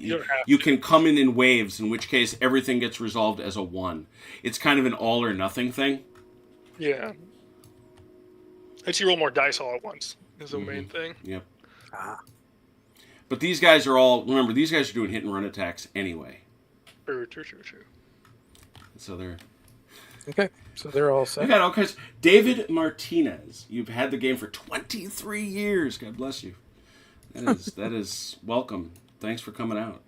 don't have You to. can come in waves, in which case everything gets resolved as a 1. It's kind of an all or nothing thing. Yeah. Lets you roll more dice all at once is the main thing. Yep. Ah, But these guys are all, remember, these guys are doing hit and run attacks anyway. True. So they're... okay. So they're all We set. got all kinds. David Martinez, you've had the game for 23 years. God bless you. That is welcome. Thanks for coming out.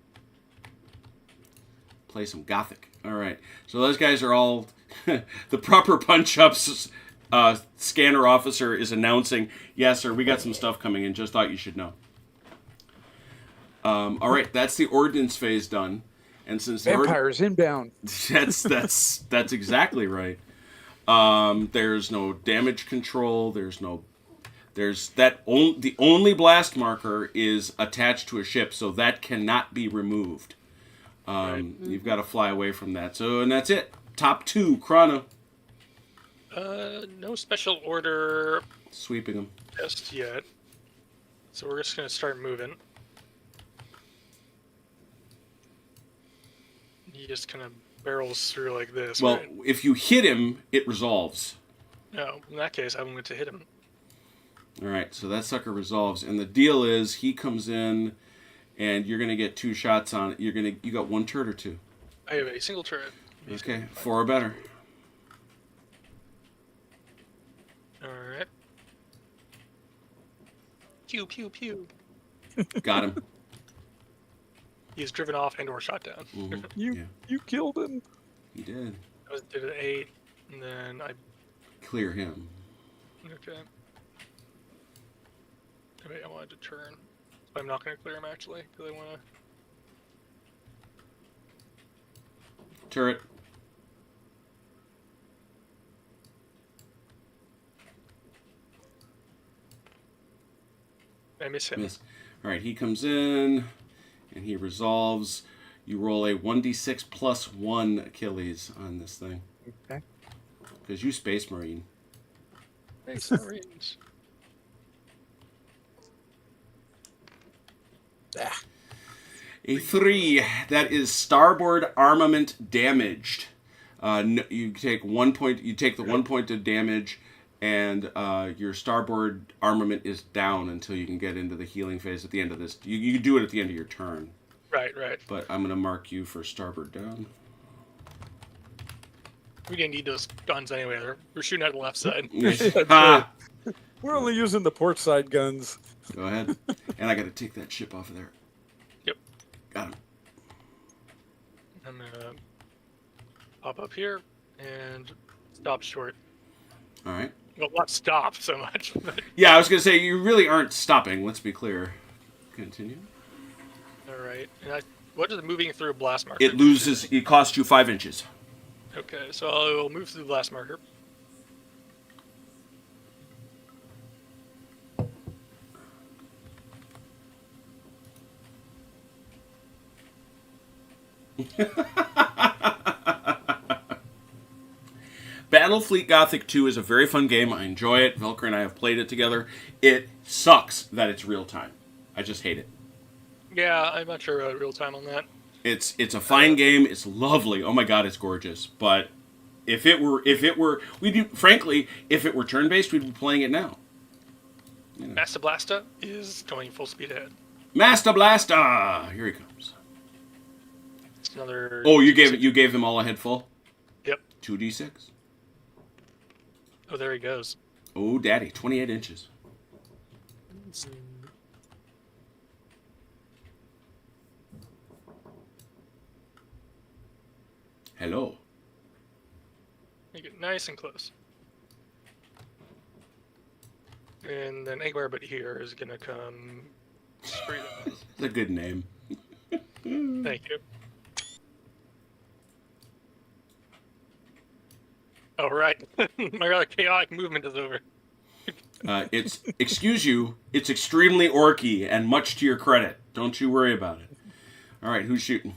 Play some Gothic. All right. So those guys are all the proper punch-ups. Scanner officer is announcing, yes, sir, we got some stuff coming in. Just thought you should know. All right, that's the ordnance phase done. And since Vampires inbound. that's exactly right. There's no damage control. The only blast marker is attached to a ship, so that cannot be removed. You've got to fly away from that. And that's it. Top 2, Chrono. No special order Sweeping them. just yet. So we're just gonna start moving. He just kind of barrels through like this. Well, right? if you hit him, it resolves. No, in that case, I'm going to hit him. All right, so that sucker resolves, and the deal is he comes in, and you're gonna get 2 shots on it. You got 1 turret or 2. I have a single turret. Okay, 4 or better. Alright. Pew, pew, pew. Got him. He is driven off and or shot down. Mhm. You killed him. He did. I did an 8, and then I... Clear him. Okay. Wait, I wanted to turn. But I'm not going to clear him, actually, because I want to... Turret. I miss him. Miss. All right, he comes in, and he resolves. You roll a 1d6 plus 1 Achilles on this thing. Okay. Because you Space Marine. Thanks, Marines. Ah, A 3. That is starboard armament damaged. You take 1 point. You take the 1 point of damage, and your starboard armament is down until you can get into the healing phase at the end of this. You do it at the end of your turn. Right. But I'm going to mark you for starboard down. We didn't need those guns anyway. We're shooting at the left side. Ha! we're only using the port side guns. Go ahead. And I got to take that ship off of there. Yep. Got him. I'm gonna pop up here and stop short. All right. Well, not stop so much, but Yeah, I was going to say, you really aren't stopping. Let's be clear. Continue. all right. And what does moving through a blast marker? It loses, it costs you 5 inches. Okay, so I'll move through the blast marker. Battlefleet Gothic 2 is a very fun game. I enjoy it. Velker and I have played it together. It sucks that it's real time. I just hate it. Yeah, I'm not sure about real time on that. It's a fine game. It's lovely. Oh my god, it's gorgeous. But if it were frankly, if it were turn based, we'd be playing it now. Master Blasta is going full speed ahead. Master Blaster! Here he comes. It's another. Oh, you gave him all a head full? Yep. 2d6. Oh, there he goes. Oh, daddy, 28 inches. Hello. Make it nice and close. And then anywhere but here is gonna come straight on. It's a good name. Thank you. All right. My rather chaotic movement is over. Excuse you, it's extremely orky and much to your credit. Don't you worry about it. All right, who's shooting?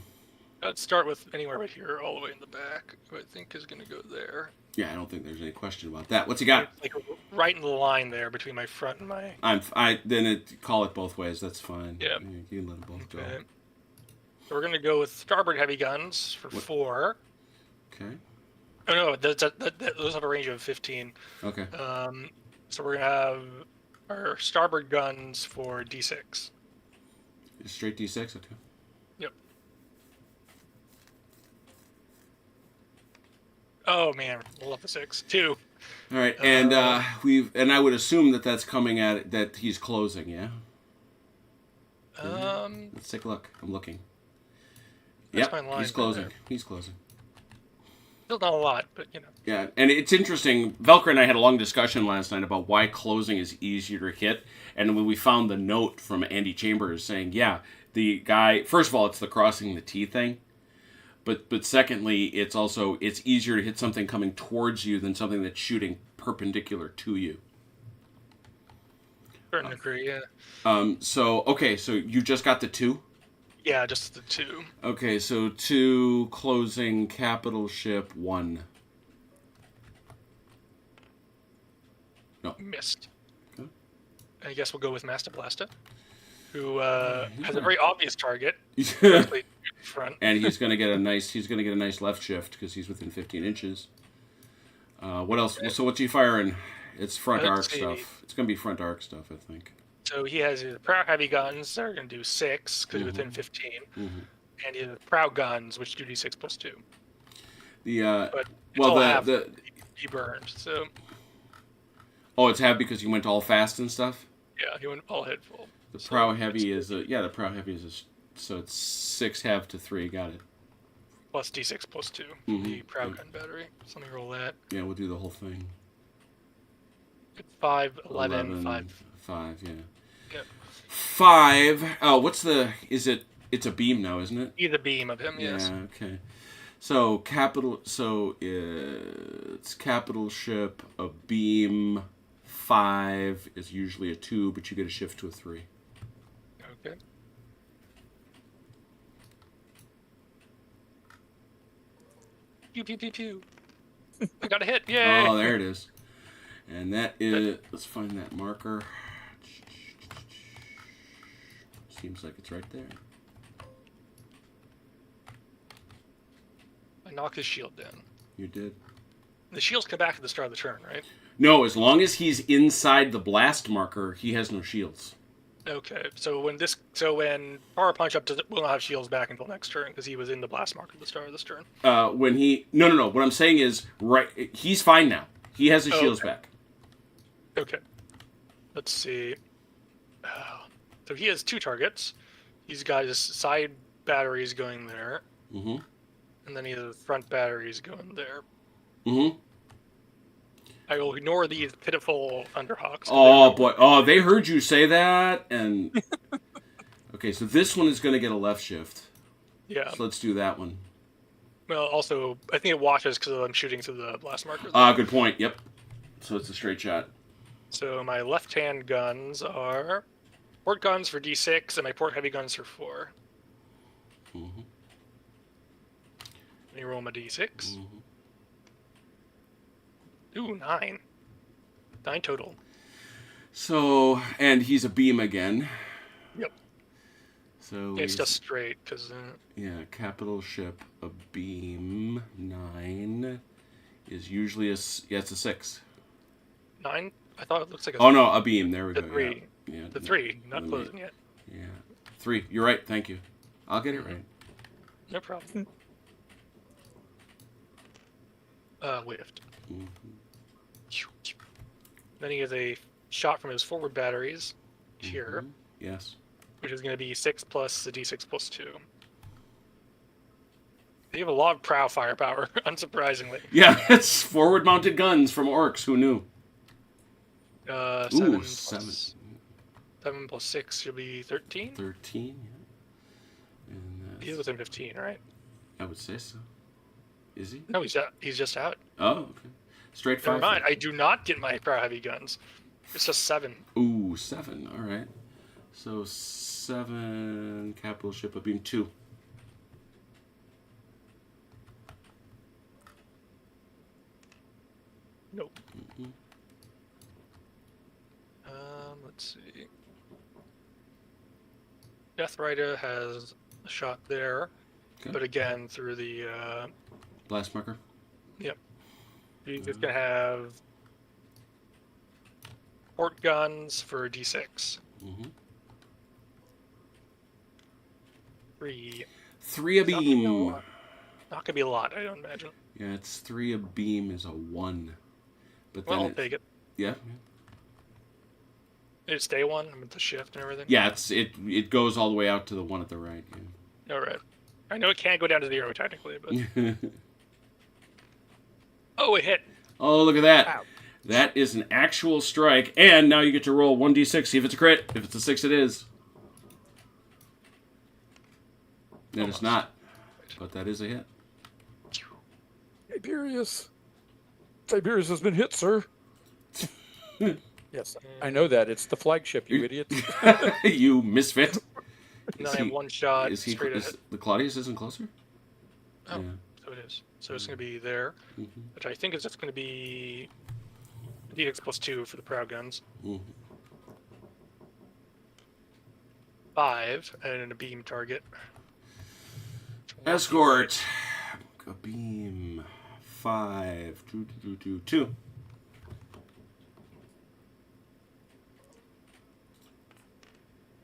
Let's start with anywhere but here, all the way in the back, who I think is going to go there. Yeah, I don't think there's any question about that. What's he got? Like right in the line there between my front and my... Call it both ways. That's fine. Yeah. You can let them both go. So we're going to go with starboard heavy guns for 4. Okay. Oh, no, those have a range of 15. Okay. So we're going to have our starboard guns for D6. Straight D6? Okay. Yep. Oh, man. I love the 6. 2. All right, and I would assume that that's coming at it, that he's closing, yeah? Let's take a look. I'm looking. That's Yep, my line he's closing. there. He's closing. Still not a lot, but you know. Yeah, and it's interesting. Velcro and I had a long discussion last night about why closing is easier to hit. And when we found the note from Andy Chambers saying, yeah, the guy, first of all, it's the crossing the T thing. But secondly, it's easier to hit something coming towards you than something that's shooting perpendicular to you. Certain degree, yeah. So you just got the 2? Yeah, just the 2. Okay, so 2 closing capital ship 1. No. Missed. Okay. I guess we'll go with Master Blasta, who has a very obvious target. Front. And he's gonna get a nice left shift because he's within 15 inches. What else? So what's he firing? It's front arc stuff. It's gonna be front arc stuff, I think. So he has his prow heavy guns that are going to do 6 because he's within 15, and he has prow guns which do d6 plus 2. But he burned. So. Oh, it's half because you went all fast and stuff. Yeah, he went all head full. The prow heavy is so it's 6 half to 3. Got it. Plus d6 plus 2. The prow gun battery. So let me roll that. Yeah, we'll do the whole thing. 5, 11, 5. 5, yeah. Yep. 5. Oh, what's the? Is it? It's a beam now, isn't it? Either beam of him, yes. Yeah. Okay. So capital. So it's capital ship. A beam. 5 is usually a 2, but you get a shift to a 3. Okay. Pew pew pew pew. I got a hit! Yay! Oh, there it is. And that is. Let's find that marker. Seems like it's right there. I knocked his shield down. You did. The shields come back at the start of the turn, right? No, as long as he's inside the blast marker, he has no shields. Okay, so when Power Punch up will not have shields back until next turn because he was in the blast marker at the start of this turn. No. What I'm saying is, he's fine now. He has his shields back. Okay. Let's see. So he has 2 targets. He's got his side batteries going there. Mm-hmm. And then he has the front batteries going there. Mm-hmm. I will ignore these pitiful Underhawks. Oh, boy. Oh, they heard you say that. And okay, so this one is going to get a left shift. Yeah. So let's do that one. Well, also, I think it watches because I'm shooting through the blast marker. Good point. Yep. So it's a straight shot. So my left-hand guns are port guns for D6 and my port heavy guns for 4. Mm-hmm. Let me roll my D6. Ooh, 9. 9 total. So, and he's a beam again. Yep. So it's just straight, because... yeah, capital ship, a beam, 9 is usually it's a 6. 9? I thought it looks like a... Oh, no, a beam. There we go. 3. Yeah. The 3, not closing yet. Yeah. 3. You're right. Thank you. I'll get it right. No problem. Whiffed. Then he has a shot from his forward batteries. here, Yes. which is going to be 6 plus the d6 plus 2. They have a lot of prow firepower, unsurprisingly. Yeah, it's forward-mounted guns from orcs. Who knew? 7 Ooh, plus 7. 7 plus 6 should be 13. 13, yeah. And He's within 15, right? I would say so. Is he? No, he's just out. Oh, okay. Straight 5. Never mind. I do not get my prow heavy guns. It's just 7. Ooh, 7. All right. So 7 capital ship of beam 2. Nope. Let's see. Death Rider has a shot there, Okay. but again through the. Blast marker. Yep. He's just gonna have port guns for d6. Mm-hmm. 3. 3 a beam. Not gonna be a lot, I don't imagine. Yeah, it's 3 a beam is a 1. But then Well, I'll take it. Yeah. Did it stay 1? I mean, the shift and everything. Yeah, it goes all the way out to the 1 at the right. All right. I know it can't go down to 0 technically, but Yeah. oh, it hit. Oh, look at that. Ouch. That is an actual strike, and now you get to roll 1d6, see if it's a crit. If it's a 6, it is. That is not, but that is a hit. Tiberius. Tiberius has been hit, sir. Yes, I know that. It's the flagship, you idiots. You misfit. And then I have one shot Is he? straight Is, ahead. the Claudius isn't closer? Oh, so it is. So it's going to be there, Mm-hmm. which I think is just going to be d6 plus 2 for the prow guns. Mm-hmm. 5 and a beam target. Escort. A beam. 5. 2.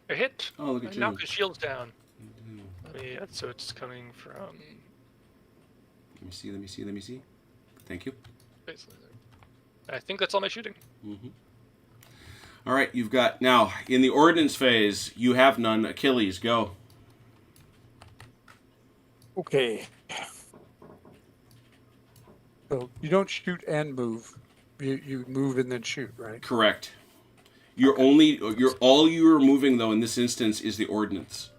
A hit. Oh, look I at you. knocked the shields down. Yeah, so it's coming from Let me see. Thank you. basically there. I think that's all my shooting. Mm-hmm. All right, you've got now in the ordnance phase. You have none. Achilles, go. Okay. So you don't shoot and move. You move and then shoot, right? Correct. All you're moving though in this instance is the ordnance.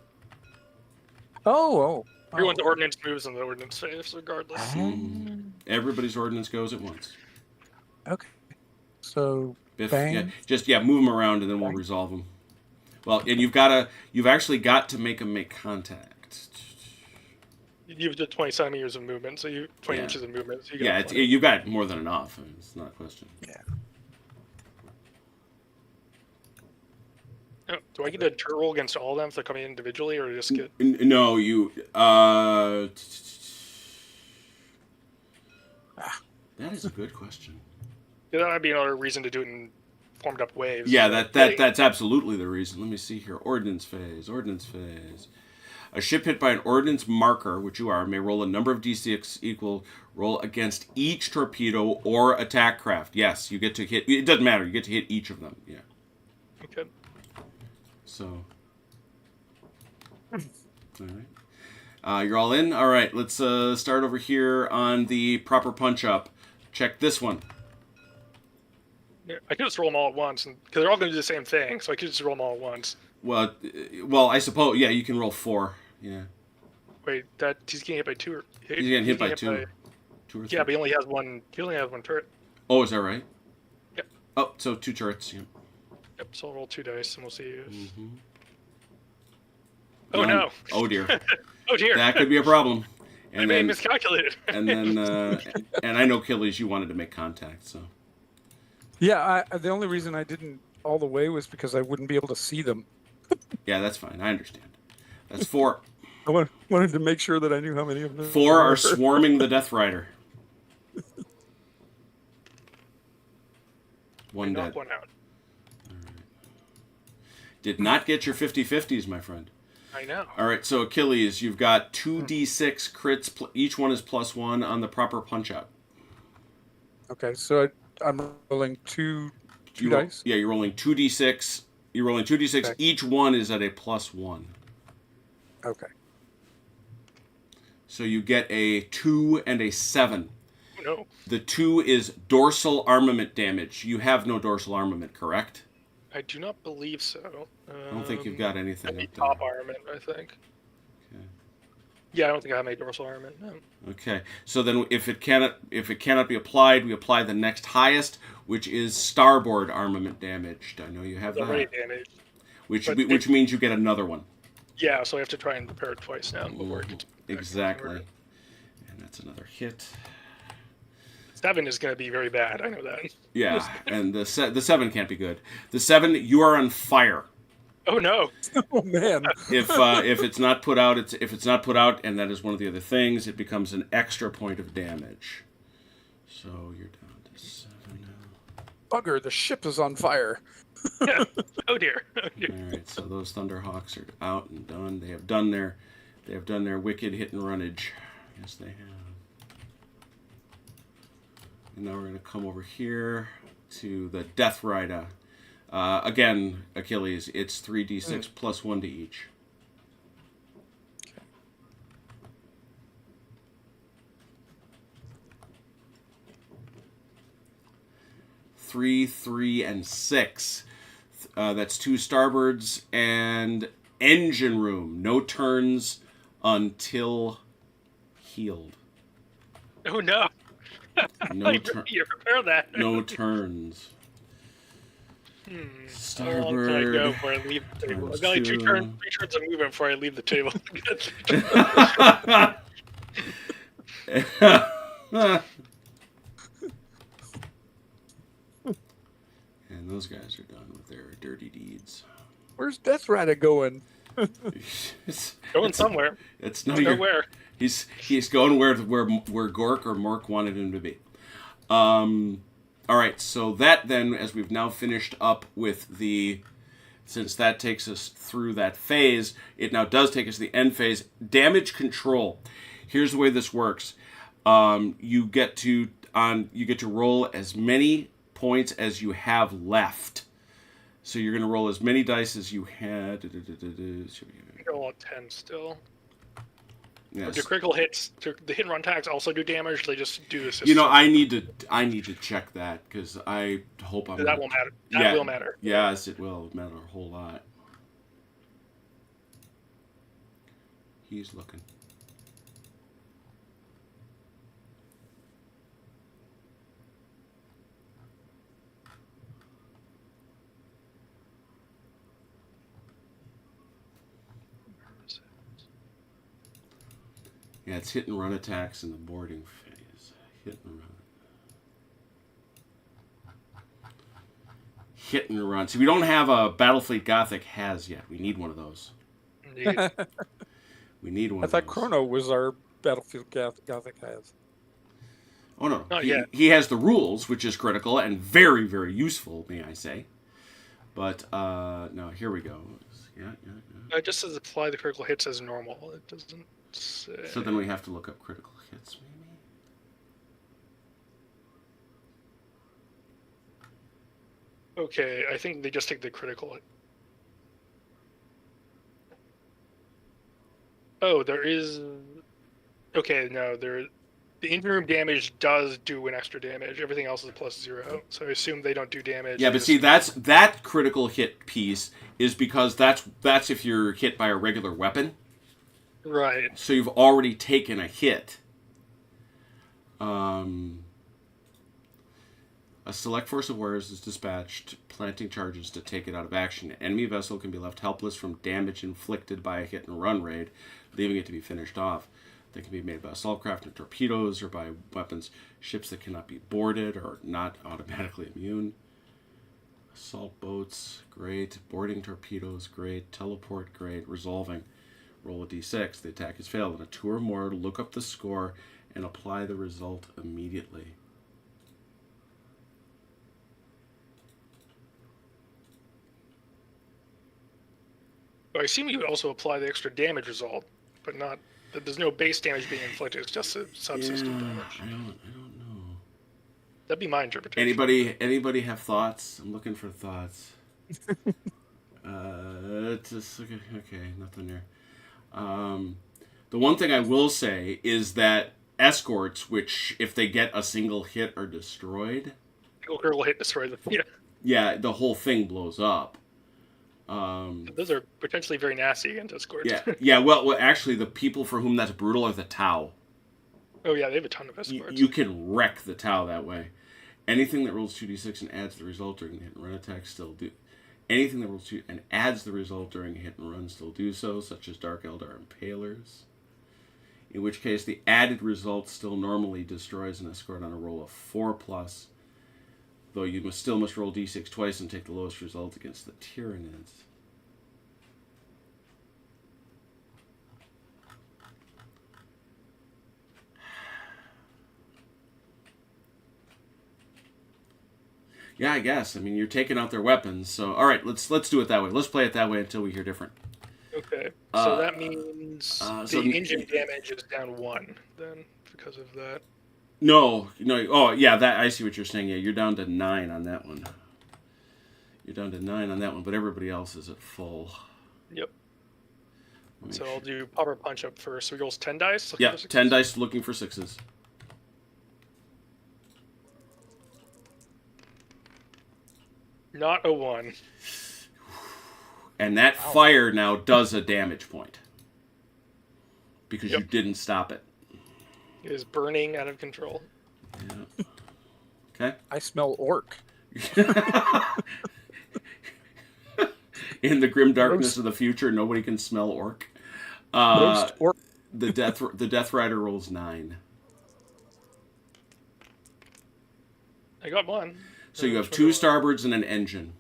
Oh. Everyone's ordnance moves in the ordnance phase, regardless. Mm-hmm. Everybody's ordnance goes at once. Okay. So Biff, bang. move them around and then we'll resolve them. Well, and you've actually got to make them make contact. You've did 20 centimeters of movement, so 20 inches of movement. So You've got more than enough. It's not a question. Yeah. Oh, do I get a turret roll against all of them if they're coming individually, or just get? No, you. That is a good question. That might be another reason to do it in formed up waves. Yeah, that's absolutely the reason. Let me see here. Ordnance phase. A ship hit by an ordnance marker, which you are, may roll a number of d6 equal roll against each torpedo or attack craft. Yes, you get to hit. It doesn't matter. You get to hit each of them. Yeah. Okay. So. All right. You're all in? All right. Let's start over here on the proper punch-up. Check this one. Yeah, I could just roll them all at once, because they're all going to do the same thing, so I could just roll them all at once. Well, I suppose, yeah, you can roll 4. Yeah. Wait, he's getting hit by 2 or... He's getting hit by 2. 2 or 3. Yeah, but he only has one turret. Oh, is that right? Yep. Oh, so 2 turrets, yeah. Yep, so I'll roll 2 dice, and we'll see if... Mm-hmm. Oh, no. Oh, dear. Oh, dear. That could be a problem. And I may have miscalculated. And then, and I know, Achilles, you wanted to make contact, so... Yeah, the only reason I didn't all the way was because I wouldn't be able to see them. Yeah, that's fine. I understand. That's 4. I wanted to make sure that I knew how many of them. 4 are swarming the Death Rider. 1 Knock dead. one out. Did not get your 50-50s, my friend. I know. All right, so Achilles, you've got 2d6 crits. Each one is +1 on the proper punch-out. Okay, so I'm rolling two dice. Yeah, you're rolling 2d6 You're rolling 2d6. Okay. Each one is at a +1. Okay. So you get a 2 and a 7. Oh, no. The 2 is dorsal armament damage. You have no dorsal armament, correct? I do not believe so. I don't think you've got anything That'd up be there. top armament, I think. Okay. Yeah, I don't think I have any dorsal armament. No. Okay. So then if it cannot be applied, we apply the next highest, which is starboard armament damage. I know you have It's already that. damaged. Which means you get another one. Yeah, so I have to try and repair it twice now before it gets back to Exactly. zero. And that's another hit. 7 is going to be very bad. I know that. Yeah, and the 7 can't be good. The 7, you are on fire. Oh no! Oh man. If it's not put out, and that is one of the other things, it becomes an extra point of damage. So you're down to 7 now. Bugger, the ship is on fire. Oh dear. Oh, dear. All right, so those Thunderhawks are out and done. They have done their wicked hit and runnage. Yes, they have. And now we're going to come over here to the Death Rider. Again, Achilles, it's 3d6 plus 1 to each. 3, 3, and 6. That's 2 starboards and engine room. No turns until healed. Oh no! No You prepare that. No turns. How long can I go Starboard. before I leave the table? times I've got like 3 2. turns of movement before I leave the table. And those guys are done with their dirty deeds. Where's Death Rider going? Going somewhere. It's no Nowhere. He's going where Gork or Mork wanted him to be. All right, so that then, as we've now finished up with since that takes us through that phase, it now does take us to the end phase. Damage control. Here's the way this works. You get to roll as many points as you have left. So you're going to roll as many dice as you had. I roll a 10 still. Yes. Do critical hits, the hit and run attacks also do damage? They just do this. You know, I need to check that because I hope I'm. That will matter. That will matter. Yes, it will matter a whole lot. He's looking. Yeah, it's hit and run attacks in the boarding phase. Hit and run. Hit and run. See, we don't have a Battlefleet Gothic has yet. We need one of those. Indeed. We need one I of thought those. Chrono was our Battlefield Gothic has. Oh, no. Not yet. He has the rules, which is critical and very, very useful, may I say. But, no, here we go. Yeah. It just says apply the critical hits as normal. It doesn't say. So then we have to look up critical hits, maybe? Okay, I think they just take the critical. Oh, there is. Okay, no, the engine room damage does do an extra damage. Everything else is +0, so I assume they don't do damage. Yeah, but see, that critical hit piece is because that's if you're hit by a regular weapon. Right. So you've already taken a hit. A select force of warriors is dispatched, planting charges to take it out of action. An enemy vessel can be left helpless from damage inflicted by a hit and run raid, leaving it to be finished off. They can be made by assault craft and torpedoes or by weapons. Ships that cannot be boarded or not automatically immune. Assault boats, great. Boarding torpedoes, great. Teleport, great. Resolving. Roll a d6. The attack is failed. On a 2 or more, look up the score and apply the result immediately. I assume you would also apply the extra damage result, but not. There's no base damage being inflicted. It's just a subsystem damage. I don't know. That'd be my interpretation. Anybody have thoughts? I'm looking for thoughts. it's just, okay, nothing there. The one thing I will say is that escorts, which if they get a single hit are destroyed, Single critical hit destroy them. Yeah, yeah, the whole thing blows up. those are potentially very nasty against escorts. Yeah. Well, actually, the people for whom that's brutal are the Tau. Oh yeah, they have a ton of escorts. You can wreck the Tau that way. Anything that rolls 2d6 and adds the result during the hit and run attack still do. Anything that rolls 2 and adds the result during a hit and run still do so, such as Dark Eldar Impalers. In which case, the added result still normally destroys an escort on a roll of 4+, though you still must roll d6 twice and take the lowest result against the Tyranids. Yeah, I guess. I mean, you're taking out their weapons, so all right, let's do it that way. Let's play it that way until we hear different. Okay, so that means so the engine damage is down 1 then because of that. No. Oh, yeah, that I see what you're saying. Yeah, you're down to 9 on that one. You're down to 9 on that one, but everybody else is at full. Yep. So I'll do Popper Punch up first. So he rolls 10 dice? Yeah, 10 dice looking for 6s. Not a 1. And that fire now does a damage point. Because you didn't stop it. It is burning out of control. Yeah. Okay. I smell orc. In the grim darkness of the future, nobody can smell orc. Orc. The Death Rider rolls 9. I got 1. So you have 2 starboards and an engine.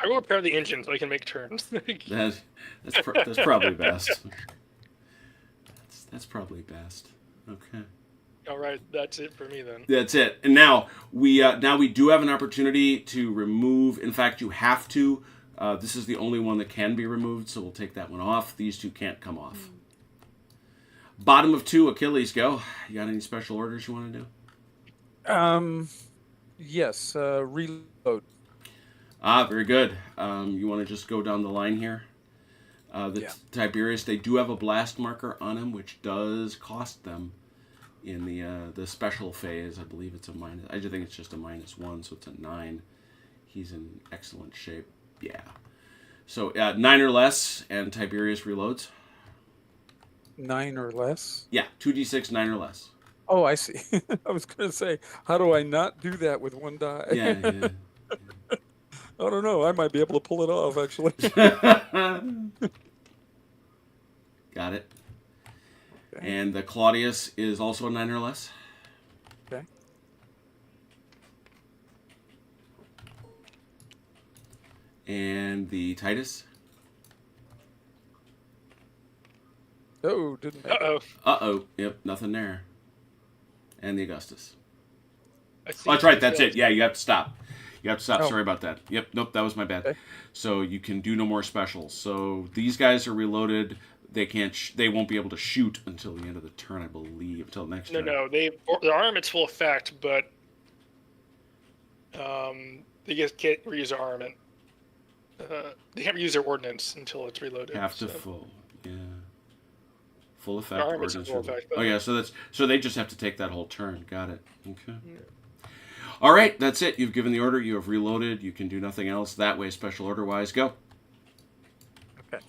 I will repair the engine so I can make turns. That's probably best. That's probably best. Okay. All right, that's it for me then. That's it. And now we do have an opportunity to remove. In fact, you have to. This is the only one that can be removed, so we'll take that one off. These 2 can't come off. Bottom of 2, Achilles, go. You got any special orders you want to do? Yes. Reload. Very good. You want to just go down the line here? Tiberius, they do have a blast marker on him, which does cost them in the special phase. I believe it's a minus. I just think it's just a -1, so it's a 9. He's in excellent shape. Yeah. So 9 or less, and Tiberius reloads. 9 or less? Yeah, 2d6, 9 or less. Oh, I see. I was going to say, how do I not do that with 1 die? Yeah. I don't know. I might be able to pull it off, actually. Got it. Okay. And the Claudius is also a 9 or less. Okay. And the Titus. Oh, didn't make it. Uh-oh. Yep, nothing there. And the Augustus. Oh, that's right. That's it. Yeah, you have to stop. You have to stop. Oh. Sorry about that. Yep. Nope. That was my bad. Okay. So you can do no more specials. So these guys are reloaded. They can't. They won't be able to shoot until the end of the turn, I believe. Until next turn. No. Their armament's full effect, but they just can't reuse their armament. They can't reuse their ordnance until it's reloaded. Have to full. Yeah. Full effect. Their armament's in Ordnance full effect. oh yeah. So they just have to take that whole turn. Got it. Okay. Yeah. All right, that's it. You've given the order. You have reloaded. You can do nothing else. That way, special order-wise, go. Okay.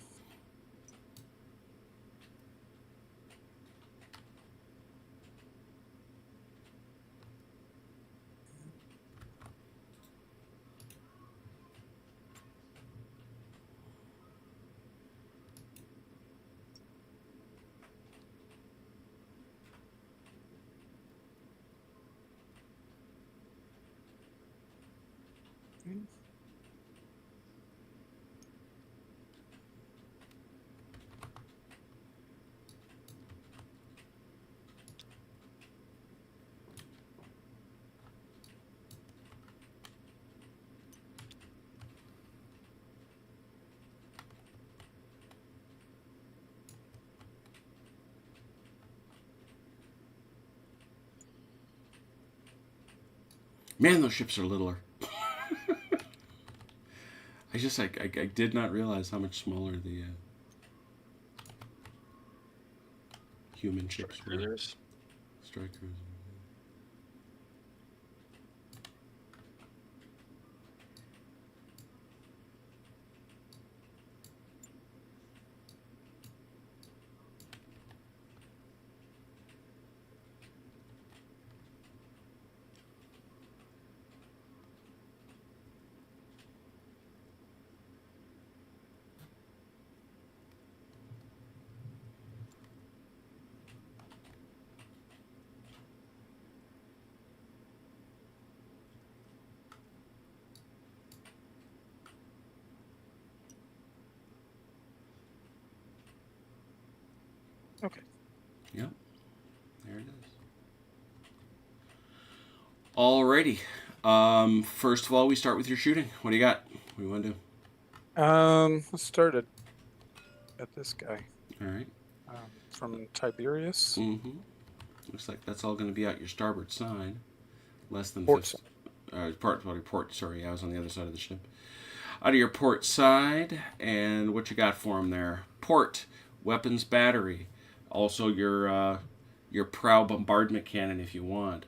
Man, those ships are littler. I did not realize how much smaller the human ships were. Cruisers. Strike cruisers. Okay. Yep. There it is. Alrighty. First of all, we start with your shooting. What do you got? What do you want to do? Let's start at this guy Alright. from Tiberius. Mm-hmm. Looks like that's all going to be out your starboard side. Less than Port port. Sorry, I was on the other side of the ship. Out of your port side, and what you got for him there? Port, weapons battery. Also your prow bombardment cannon if you want.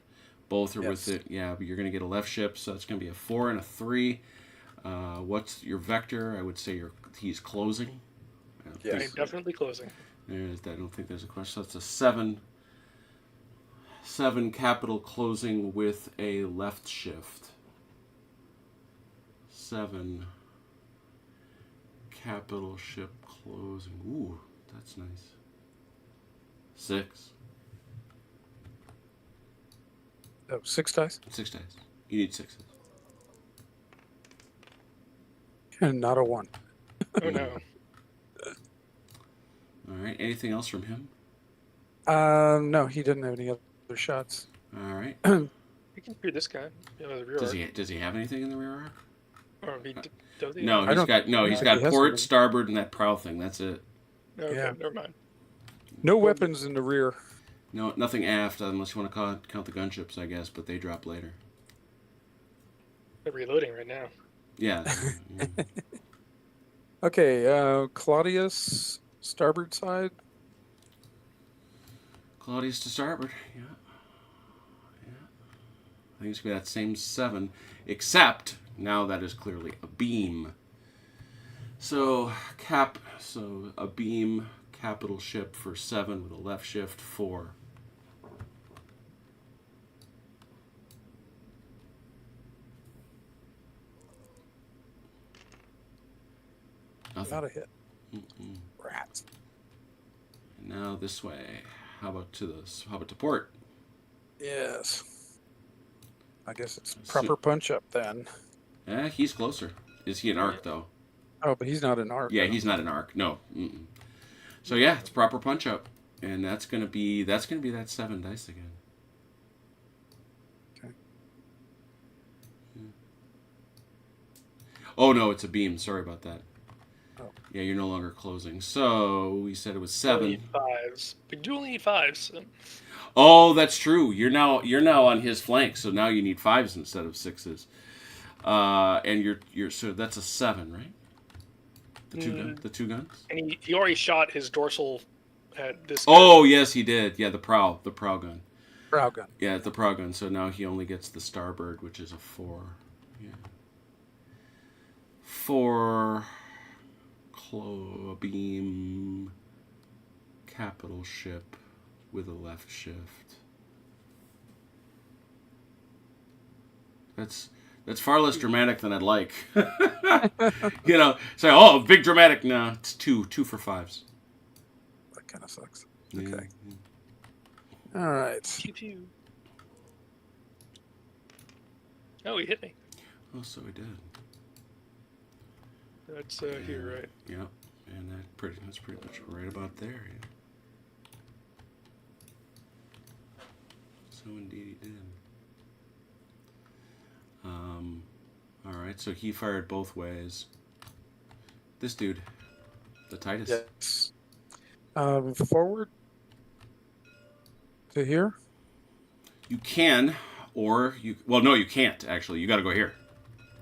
Both are with it. Yeah, but you're going to get a left ship, so it's going to be a 4 and a 3. What's your vector? I would say he's closing. Yeah, definitely closing. I don't think there's a question. So it's a 7. 7 capital closing with a left shift. 7 capital ship closing. Ooh, that's nice. 6. Oh, 6 dice? 6 dice. You need 6s. And not a 1. Oh no. Alright, anything else from him? No, he didn't have any other shots. Alright. We can shoot this guy. You know, the rear arc. Does he have anything in the rear arc? Or does he? No, he's got he has port, something. starboard, and that prow thing. That's it. Okay, Yeah. never mind. No weapons in the rear. No, nothing aft unless you want to count the gunships, I guess, but they drop later. They're reloading right now. Yeah. Okay, Claudius, starboard side. Claudius to starboard. Yeah. I think it's going to be that same 7, except now that is clearly a beam. So a beam, capital ship for 7 with a left shift 4. Nothing. Not a hit. Mm-mm. Rats. And now this way. How about to port? Yes. I guess it's proper punch up then. He's closer. Is he an arc though? Oh, but he's not an arc. Yeah, he's not an arc. No. Mm-mm. So yeah, it's proper punch up, and that's gonna be that 7 dice again. Okay. Yeah. Oh no, it's a beam. Sorry about that. Oh. Yeah, you're no longer closing. So we said it was We 7. need 5s. We do only need 5s. So. Oh, that's true. You're now on his flank, so now you need 5s instead of 6s. And you're so that's a 7, right? The two guns. And he already shot his dorsal at this. Oh yes, he did. Yeah, the prow gun. Prow gun. Yeah, the prow gun. So now he only gets the starboard, which is a 4. Yeah. 4 beam capital ship with a left shift. That's far less dramatic than I'd like. Say, big dramatic. No, it's 2 for 5s. That kind of sucks. Yeah. Okay. All right. Pew pew. Oh, he hit me. Oh, so he did. That's here, right? Yep. And that's pretty much right about there. Yeah. So indeed he did. All right. So he fired both ways. This dude, the Titus. Yes. Forward to here. You can, or you. Well, no, you can't. Actually, you got to go here.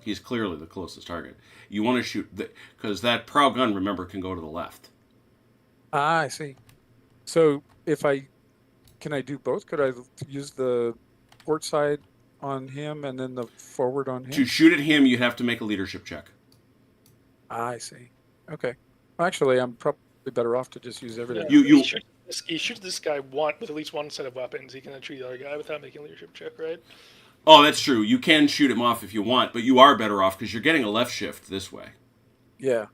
He's clearly the closest target. You want to shoot because that prow gun, remember, can go to the left. Ah, I see. So can I do both? Could I use the port side on him and then the forward on him? To shoot at him, you have to make a leadership check. Ah, I see. Okay. Well, actually, I'm probably better off to just use everything. You he shoots this guy with at least one set of weapons. He can then shoot the other guy without making a leadership check, right? Oh, that's true. You can shoot him off if you want, but you are better off because you're getting a left shift this way. Yeah.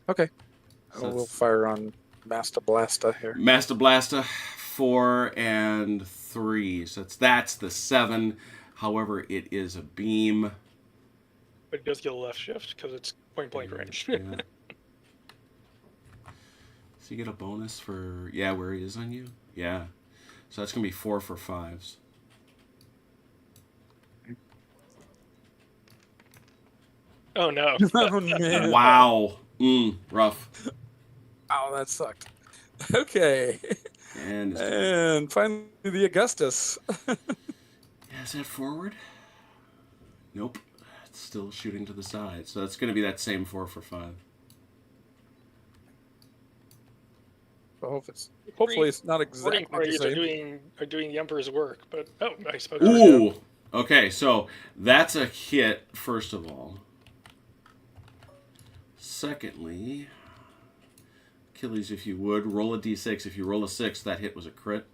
Okay. So We'll fire on Master Blasta here. Master Blasta, 4 and 3. So that's the 7. However, it is a beam. But it does get a left shift because it's point blank range. Yeah. So you get a bonus for where he is on you. Yeah. So that's gonna be 4 for 5s. Oh no! Oh, man. Wow. Rough. Oh, that sucked. Okay. And finally, the Augustus. is that forward? Nope. It's still shooting to the side. So that's going to be that same 4 for 5. Hopefully it's not exactly the Parties same. are doing the Emperor's work, but I suppose. Ooh. Okay, so that's a hit, first of all. Secondly, Achilles, if you would, roll a d6. If you roll a 6, that hit was a crit.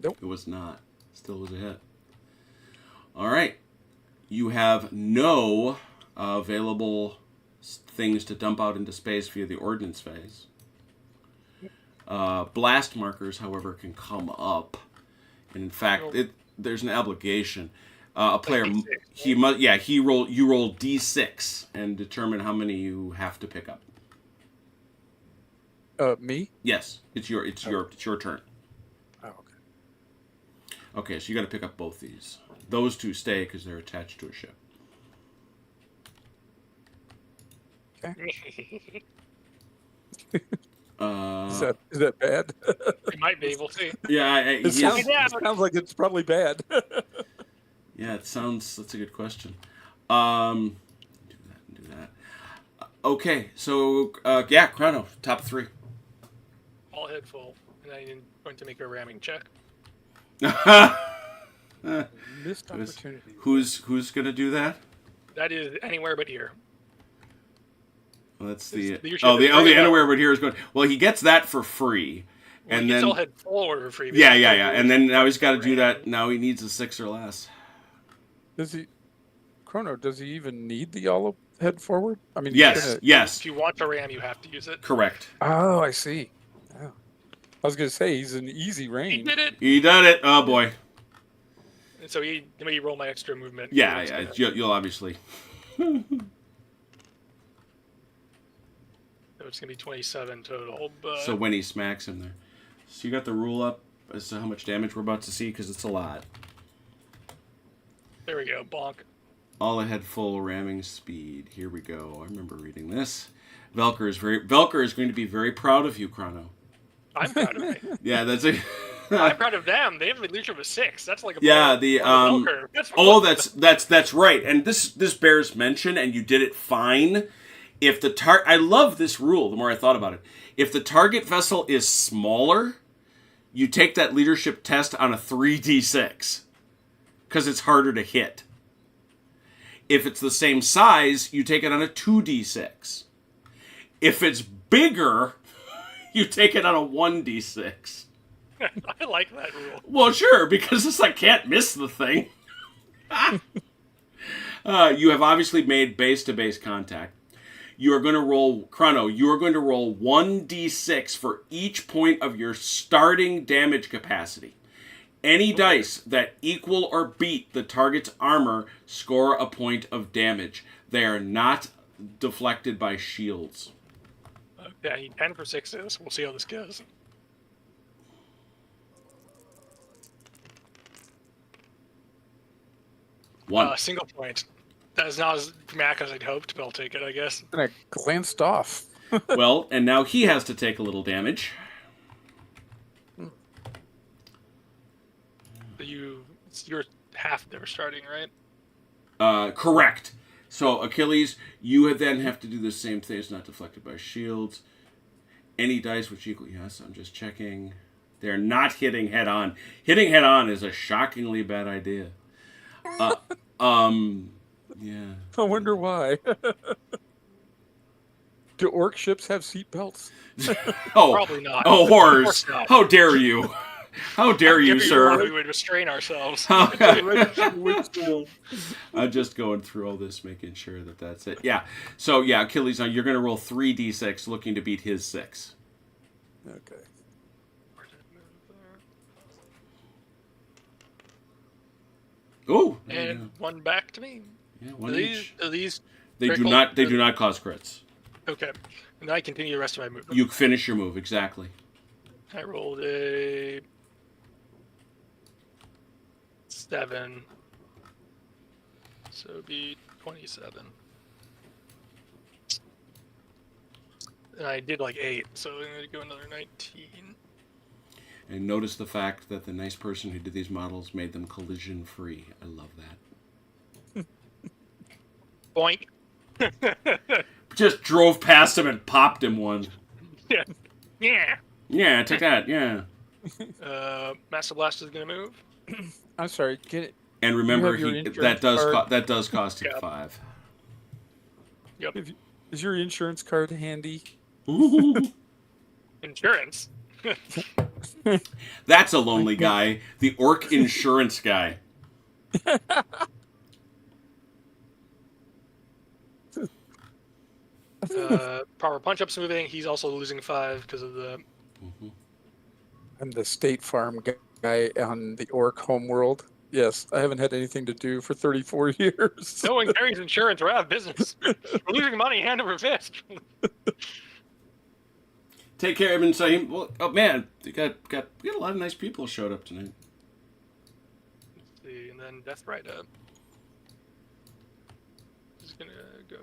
Nope. It was not. Still was a hit. All right. You have no available things to dump out into space via the Ordnance phase. Blast markers, however, can come up. And in fact, there's an obligation. A player, he must, you roll d6 and determine how many you have to pick up. Me? Yes, it's your turn. Oh, okay. Okay, so you got to pick up both these. Those two stay because they're attached to a ship. Okay. Is that bad? You might be able to. Yeah, It sounds like it's probably bad. Yeah, that's a good question. Do that. Okay, so Chrono, top 3. All head full, and I'm going to make a ramming check. Missed opportunity. Who's gonna do that? That is anywhere but here. Well, that's the anywhere but here is going. Well, he gets that for free, and then all head forward for free. Yeah, and then now he's got to do that. Now he needs a 6 or less. Does he even need the all head forward? I mean, yes. If you want to ram, you have to use it. Correct. Oh, I see. Oh. I was gonna say he's an easy range. He did it. He did it. Oh boy. And so he roll my extra movement. Yeah. You'll obviously. So it's gonna be 27 total. But So when he smacks him there, so you got the rule up as to how much damage we're about to see because it's a lot. there we go. Bonk. All ahead full ramming speed. Here we go. I remember reading this. Velker is going to be very proud of you, Chrono. I'm proud of me. Yeah, that's it. I'm proud of them. They have a leadership of 6. That's like that's right. And this bears mention, and you did it fine. If the I love this rule. The more I thought about it, if the target vessel is smaller, you take that leadership test on a 3d6 because it's harder to hit. If it's the same size, you take it on a 2d6. If it's bigger, you take it on a 1d6. I like that rule. Well, sure, because it's like can't miss the thing. You have obviously made base-to-base contact. You are going to roll, Chrono, you are going to roll 1d6 for each point of your starting damage capacity. Any dice that equal or beat the target's armor score a point of damage. They are not deflected by shields. Okay, I need 10 for 6s. We'll see how this goes. One. Single point. That is not as dramatic as I'd hoped, but I'll take it, I guess. And I glanced off. Well, and now he has to take a little damage. half they were starting, right? Correct. So Achilles, you would then have to do the same thing. It's not deflected by shields. Any dice which equal... Yes, I'm just checking. They're not hitting head on. Hitting head on is a shockingly bad idea. Yeah. I wonder why. Do orc ships have seatbelts? Probably not. Oh, Of horrors. course not. How dare you? How dare you, sir? We would restrain ourselves. I'm just going through all this, making sure that that's it. Yeah. So, yeah, Achilles, now you're going to roll 3d6, looking to beat his 6. Okay. Oh. And one back to me. Yeah, one Are each. these They do critical? not. They do not cause crits. Okay. And I continue the rest of my movement. You finish your move exactly. I rolled a 7. So it'd be 27. And I did like 8, so I'm going to go another 19. And notice the fact that the nice person who did these models made them collision free. I love that. Boink. Just drove past him and popped him one. Yeah. Yeah. Yeah, take that. Yeah. Master Blast is going to move. I'm sorry. Get it. And remember, your that insurance does cost him Yeah. 5. Yep. Is your insurance card handy? Insurance. That's a lonely guy. The orc insurance guy. Power Punch-Up's moving. He's also losing 5 because of the... I'm the State Farm guy on the orc homeworld. Yes, I haven't had anything to do for 34 years. No one carries insurance. We're out of business. We're losing money hand over fist. Take care of him and say, well, oh man, we got a lot of nice people showed up tonight. Let's see, and then Death Rider is gonna go.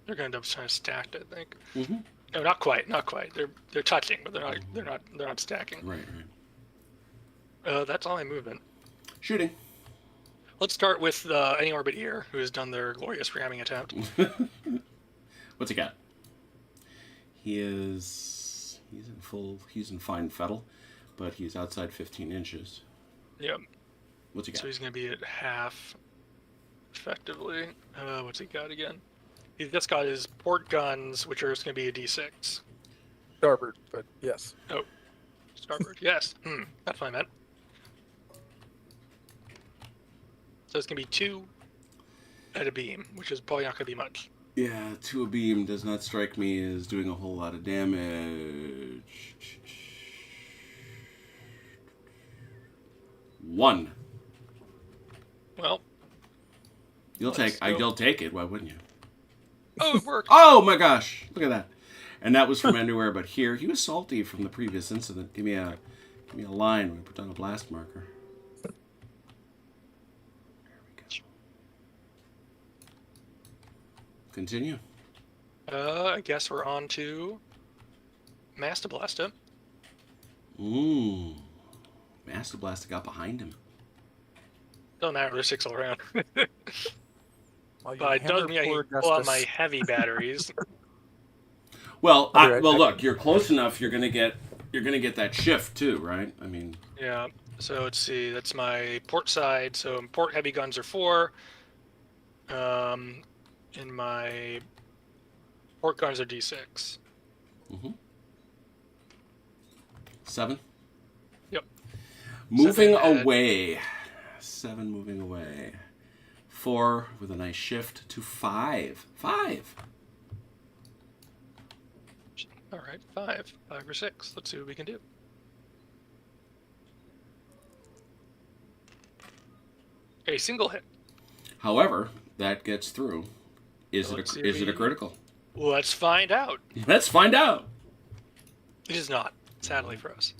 They're gonna end up kind of stacked, I think. Mm-hmm. No, not quite. They're touching, but they're not stacking. Right. That's all my movement. Shooting. Let's start with Any Orbit Ear, who has done their glorious ramming attempt. What's he got? He's in fine fettle, but he's outside 15 inches. Yep. What's he got? So he's going to be at half, effectively. What's he got again? He's just got his port guns, which are just going to be a D6. Starboard, but yes. Oh, starboard. Yes. That's what I meant. So it's going to be 2 at a beam, which is probably not going to be much. Yeah, 2 a beam does not strike me as doing a whole lot of damage. 1. Well, You'll take it. Why wouldn't you? oh, it worked. Oh my gosh! Look at that. And that was from anywhere but here. He was salty from the previous incident. Give me a line when we put down a blast marker. There we go. Continue. I guess we're on to Master Blaster. Ooh. Master Blaster got behind him. Doesn't matter, there's 6 all around. Well, But it does mean I can pull out my heavy batteries. Well, right. look, you're close enough. You're gonna get that shift too, right? I mean, Yeah. So let's see. That's my port side. So port heavy guns are 4. And my port guns are D6. 7. Yep. Moving 7 away. 7 moving away. 4 with a nice shift to 5. 5. All right, 5 or 6. Let's see what we can do. A single hit. However, that gets through. Is Well, it let's see a critical? Let's find out. Let's find out. It is not, sadly for us.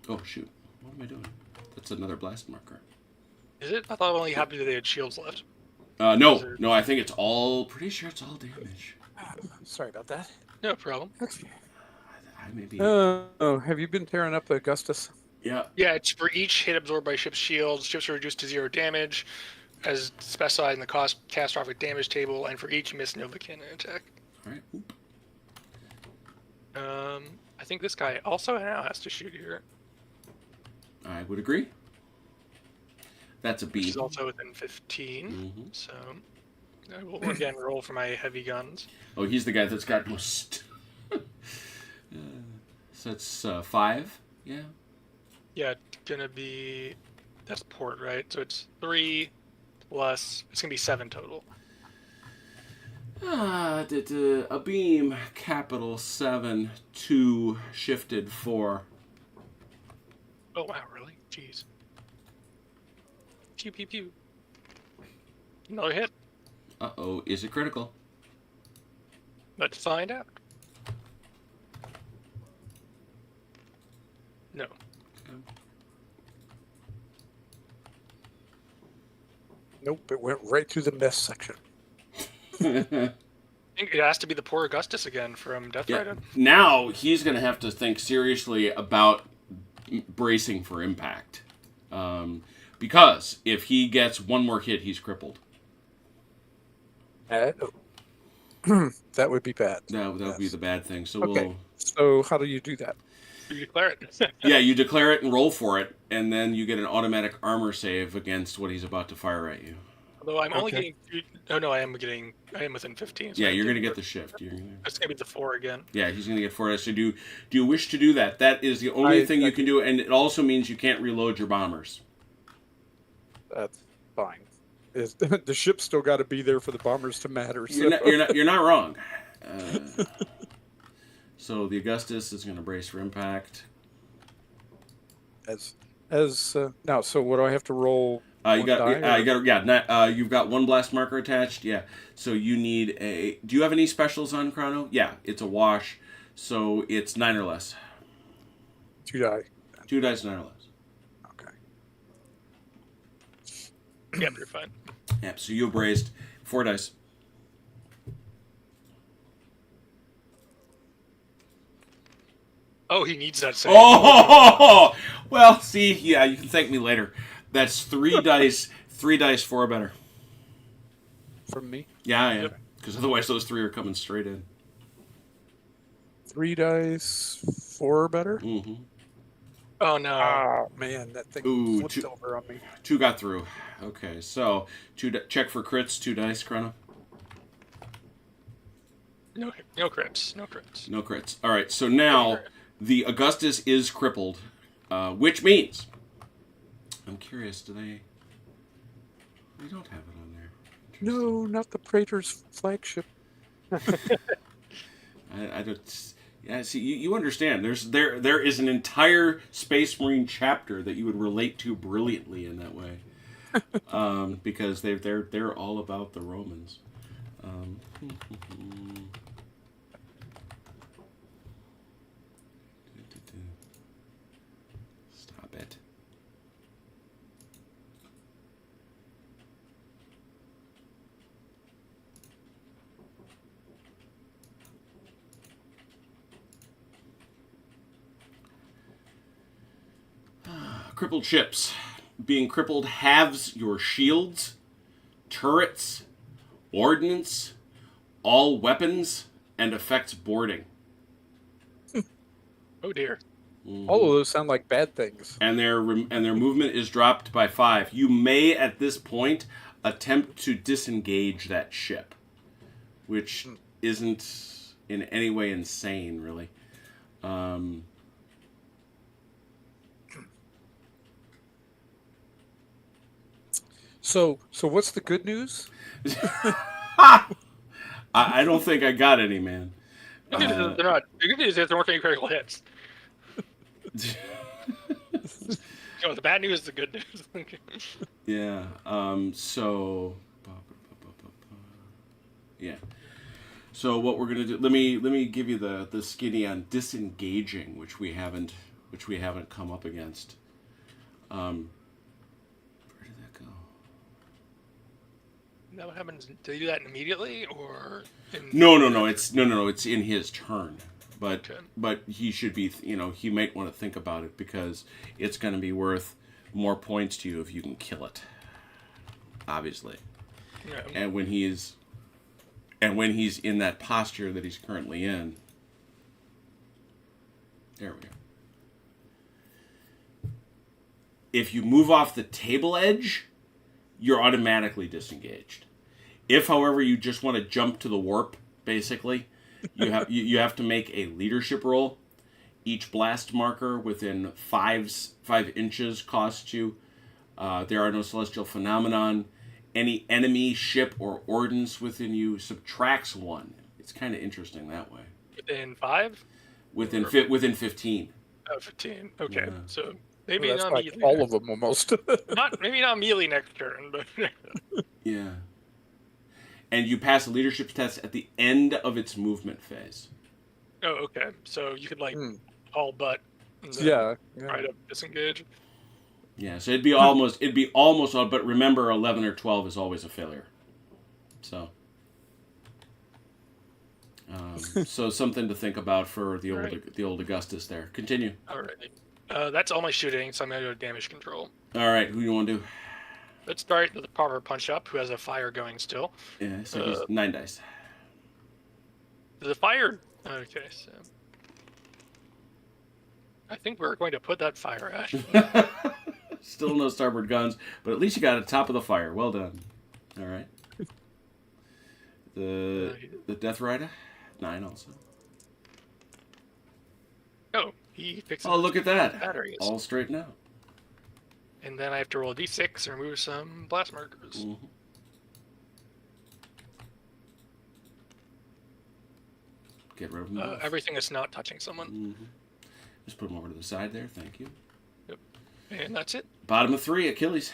Oh shoot! What am I doing? That's another blast marker. Is it? I thought it only happened if they had shields left. No, I think it's all. Pretty sure it's all damage. Sorry about that. No problem. Okay. I may be. Have you been tearing up Augustus? Yeah. Yeah, it's for each hit absorbed by ship's shields. Ships are reduced to 0 damage, as specified in the catastrophic damage table, and for each missed Nova Cannon attack. All right. Oop. I think this guy also now has to shoot here. I would agree. That's a B. Which is also within 15. Mm-hmm. So I will again roll for my heavy guns. Oh, he's the guy that's got most. So it's 5. Yeah. Yeah, it's gonna be. That's port, right? So it's 3 plus. It's gonna be 7 total. A beam, capital 7, 2, shifted 4. Oh wow, really? Jeez. Pew pew pew. Another hit. Uh-oh, is it critical? Let's find out. No. Nope, it went right through the mess section. I think it has to be the poor Augustus again from Death Yeah. Rider. Now he's going to have to think seriously about bracing for impact. Because if he gets one more hit, he's crippled. That would be bad. That would be the bad thing. So Okay. we'll... So how do you do that? You declare it. Yeah, you declare it and roll for it, and then you get an automatic armor save against what he's about to fire at you. Although I'm only Okay. getting. Oh no, I am within 15. So Yeah, I you're get- going to get the shift. It's gonna be the 4 again. Yeah, he's going to get 4. So do you wish to do that? That is the only thing you can do, and it also means you can't reload your bombers. That's fine. The ship's still got to be there for the bombers to matter. So. You're not wrong. So the Augustus is going to brace for impact. Now, so what do I have to roll? You've got 1 blast marker attached. Yeah. So you need a. Do you have any specials on Chrono? Yeah, it's a wash, so it's 9 or less. 2 die. 2 dice, 9 or less. Okay. Yep, you're fine. Yep. So you braced 4 dice. Oh, he needs that save. Oh, well, see, yeah, you can thank me later. That's 3 dice, 3 dice, 4 or better. From me? Yeah, because otherwise those 3 are coming straight in. 3 dice, 4 or better? Mm-hmm. Oh no. Oh, man, that thing Ooh, flipped 2 over on me. 2 got through. Okay, so check for crits, 2 dice, Chrono. No crits. No crits. No crits. All right, so now the Augustus is crippled, which means I'm curious. Do they? We don't have it on there. No, not the Praetor's flagship. I don't. Yeah, see, you understand. There is an entire Space Marine chapter that you would relate to brilliantly in that way, because they're all about the Romans. Stop it. Crippled ships. Being crippled halves your shields, turrets, ordnance, all weapons, and affects boarding. Oh dear. Mhm. All of those sound like bad things. And their movement is dropped by 5. You may at this point attempt to disengage that ship, which isn't in any way insane, really. So what's the good news? I don't think I got any, man. The good news is they're not. The good news is there weren't any critical hits. The bad news is the good news. Yeah. So. Yeah. So what we're gonna do? Let me give you the skinny on disengaging, which we haven't come up against. Where did that go? that what happens? Do they do that immediately or? No. It's no. It's in his turn, but Okay. but he should be. He might want to think about it because it's going to be worth more points to you if you can kill it. Obviously, Yeah. and when he's in that posture that he's currently in. There we go. If you move off the table edge, you're automatically disengaged. If, however, you just want to jump to the warp, basically, you have to make a leadership roll. Each blast marker within 5 inches costs you. There are no celestial phenomenon. Any enemy, ship, or ordnance within you subtracts 1. It's kind of interesting that way. Within 5? Within 15. Oh, 15. Okay, Yeah. so maybe That's not like immediately. all of them almost. Maybe not immediately next turn, but Yeah. And you pass a leadership test at the end of its movement phase. oh, okay. So you could like all but and then yeah. try to disengage. Yeah, so it'd be almost but remember 11 or 12 is always a failure. So so something to think about for the old Augustus there. Continue. Alrighty. That's all my shooting, so I'm gonna go to damage control. All right, who do you want to do? Let's start with the proper punch up, who has a fire going still. Yeah, so he's 9 dice. The fire. Okay, so I think we're going to put that fire ash. Still no starboard guns, but at least you got it top of the fire. Well done. All right. The Death Rider, 9 also. Oh, he fixes. Oh, look at that! Batteries. All straightened out. And then I have to roll a d6 and remove some blast markers. Mm-hmm. Get rid of them. Everything that's not touching someone. Mm-hmm. Just put them over to the side there. Thank you. Yep. And that's it. Bottom of 3, Achilles.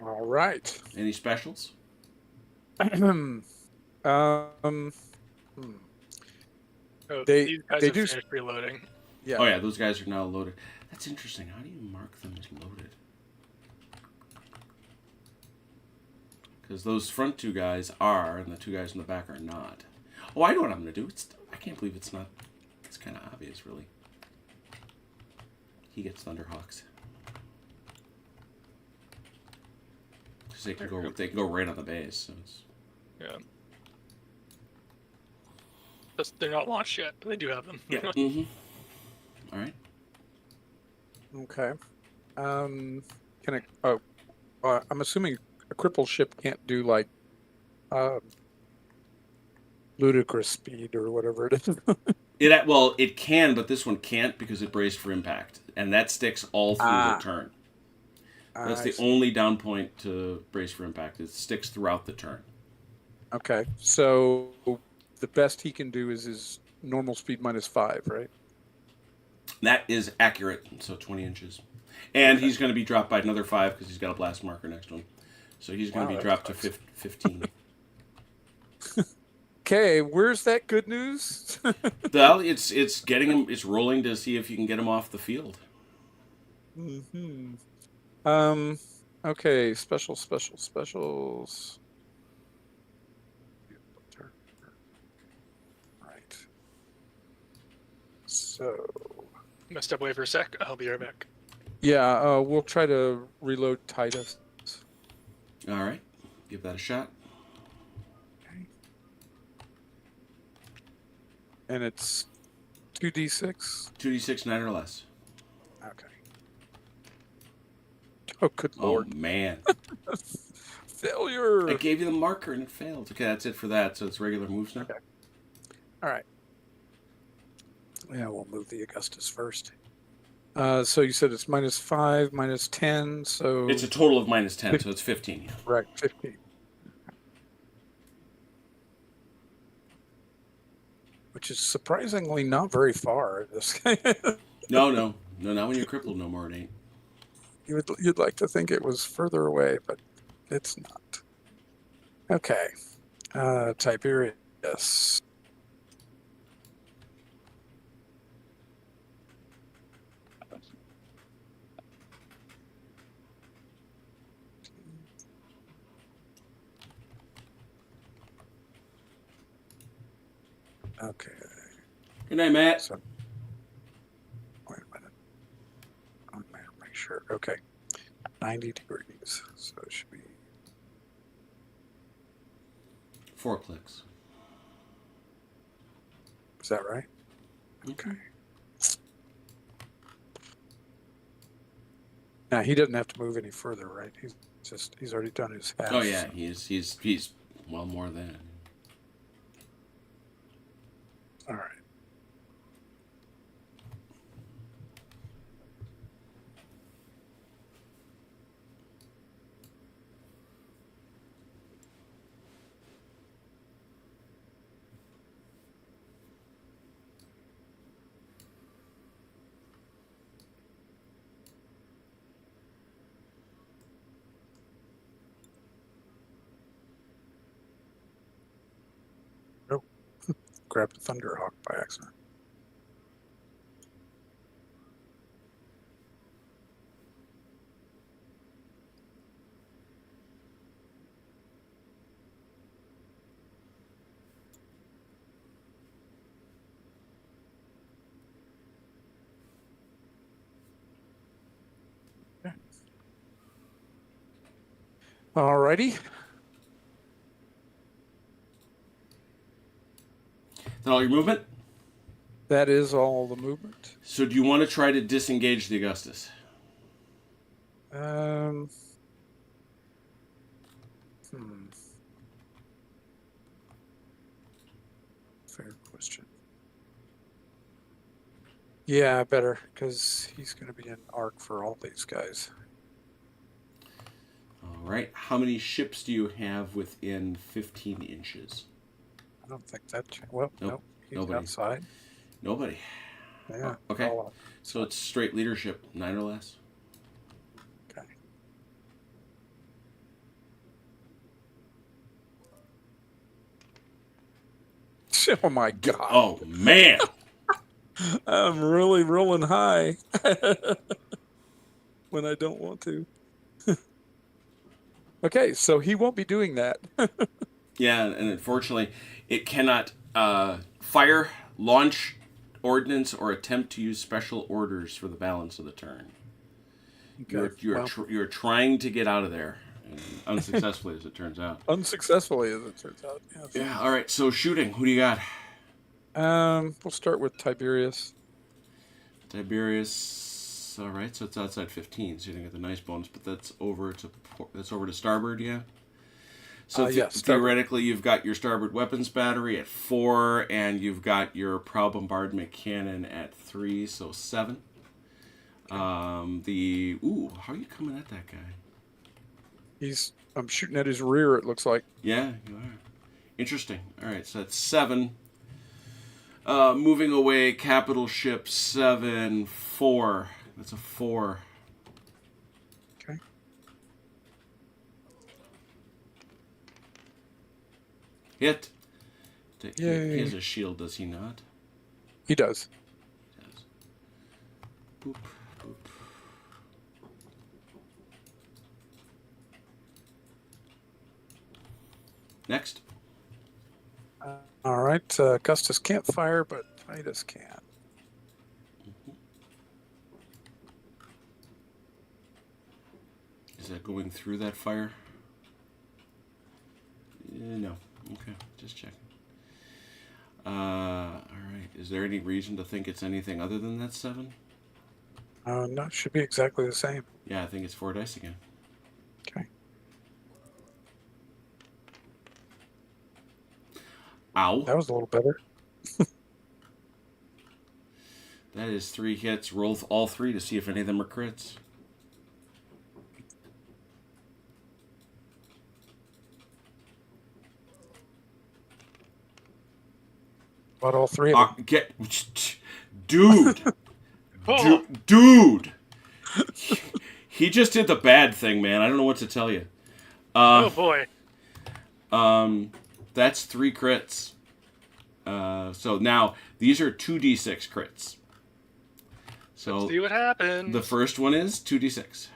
All right. Any specials? Oh, They- these guys they have do- finished reloading. Yeah. Oh yeah, those guys are now loaded. That's interesting. How do you mark them as loaded? Because those front 2 guys are, and the 2 guys in the back are not. Oh, I know what I'm going to do. I can't believe it's not. It's kind of obvious, really. He gets Thunderhawks. Because they can go right on the base. So it's... Yeah. They're not launched yet, but they do have them. Yeah. Mm-hmm. All right. Okay. Can I? Oh, I'm assuming a crippled ship can't do like ludicrous speed or whatever it is. It can, but this one can't because it braced for impact, and that sticks all through the turn. That's the only down point to brace for impact. It sticks throughout the turn. Okay, so the best he can do is his normal speed -5, right? That is accurate. So 20 inches, and he's going to be dropped by another 5 because he's got a blast marker next to him. So he's going to be dropped to 15. Okay, where's that good news? Well, it's getting him. It's rolling to see if you can get him off the field. Mm-hmm. Okay, specials. Right. So. I'm gonna step away for a sec. I'll be right back. Yeah, we'll try to reload Titus. All right, give that a shot. Okay. And it's 2d6. 2d6, 9 or less. Okay. Oh, good Oh lord! man, Failure. I gave you the marker and it failed. Okay, that's it for that. So it's regular moves now. Okay. All right. Yeah, we'll move the Augustus first. So you said it's -5, -10, so It's a total of -10, so it's 15. Yeah. right, 15. Which is surprisingly not very far. This No. Not when you're crippled no more, it ain't. you'd like to think it was further away, but it's not. Okay. Tiberius. Okay. Good night, Matt. So, wait a minute. I'm going to make sure. Okay. 90 degrees. So it should be. 4 clicks. Is that right? Okay. Now he doesn't have to move any further, right? He's already done his half. Oh yeah, so. he's well more than. All right. Nope. Grabbed a Thunderhawk by accident. Okay. All righty. Is that all your movement? That is all the movement. So do you want to try to disengage the Augustus? Hmm. Fair question. Yeah, better, because he's going to be an arc for all these guys. All right. How many ships do you have within 15 inches? I don't think that. Well, nope. He's Nobody. outside. Nobody. Yeah. Oh, okay. all So it's straight leadership, 9 or less. okay. Oh my God. Oh man. I'm really rolling high when I don't want to. Okay, so he won't be doing that. Yeah, and unfortunately, it cannot fire, launch, ordnance, or attempt to use special orders for the balance of the turn. Okay. You're trying to get out of there, and unsuccessfully, as it turns out. Unsuccessfully, as it turns out. Yes. Yeah. All right. So shooting. Who do you got? We'll start with Tiberius. Tiberius. All right. So it's outside 15, so you didn't get the nice bonus, but that's over to starboard. Yeah. So yes, theoretically, you've got your starboard weapons battery at 4, and you've got your prow bombardment cannon at 3, so 7. Okay. How are you coming at that guy? I'm shooting at his rear, it looks like. Yeah, you are. Interesting. All right, so that's 7. Moving away, capital ship 7, 4. That's a 4. Okay. Hit. Yay. He has a shield, does he not? He does. He does. Boop, boop. Next. All right. Augustus can't fire, but Titus can. Is that going through that fire? No. Okay, just checking. All right. Is there any reason to think it's anything other than that 7? No, it should be exactly the same. Yeah, I think it's 4 dice again. Okay. Ow. That was a little better. That is 3 hits. Roll all 3 to see if any of them are crits. About all 3 of them. Dude. Oh, Dude. He just did the bad thing, man. I don't know what to tell you. oh boy. That's 3 crits. So now these are 2d6 crits. So Let's see what happens. the first one is 2d6.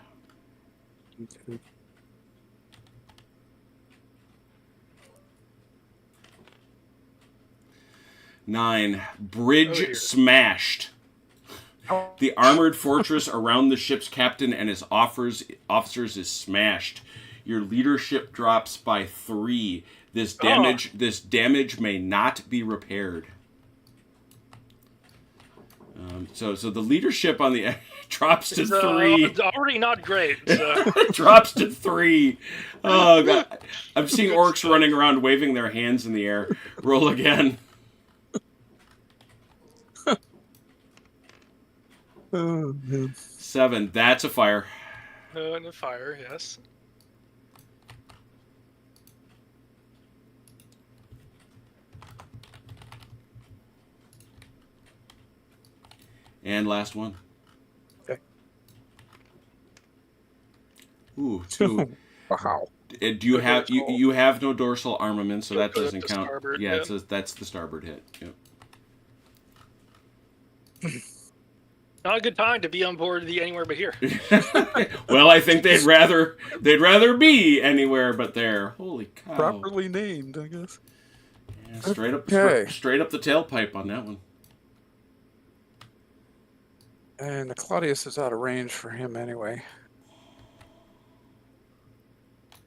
9. Bridge Oh, dear. smashed. Oh, The armored fortress around the ship's captain and his officers is smashed. Your leadership drops by 3. This damage may not be repaired. So the leadership on the drops to 3. It's already not great. So. Drops to 3. Oh god! I'm seeing orcs running around waving their hands in the air. Roll again. oh, man. 7. That's a fire. And a fire, yes. And last one. Okay. Ooh, 2. Wow. Do you have you have no dorsal armament, so that Put up doesn't the count. starboard, Yeah, yeah. it says that's the starboard hit. Yep. Not a good time to be on board the Anywhere But Here. Well, I think they'd rather be anywhere but there. Holy cow! Properly named, I guess. Yeah, straight up, Okay. straight up the tailpipe on that one. And the Claudius is out of range for him anyway.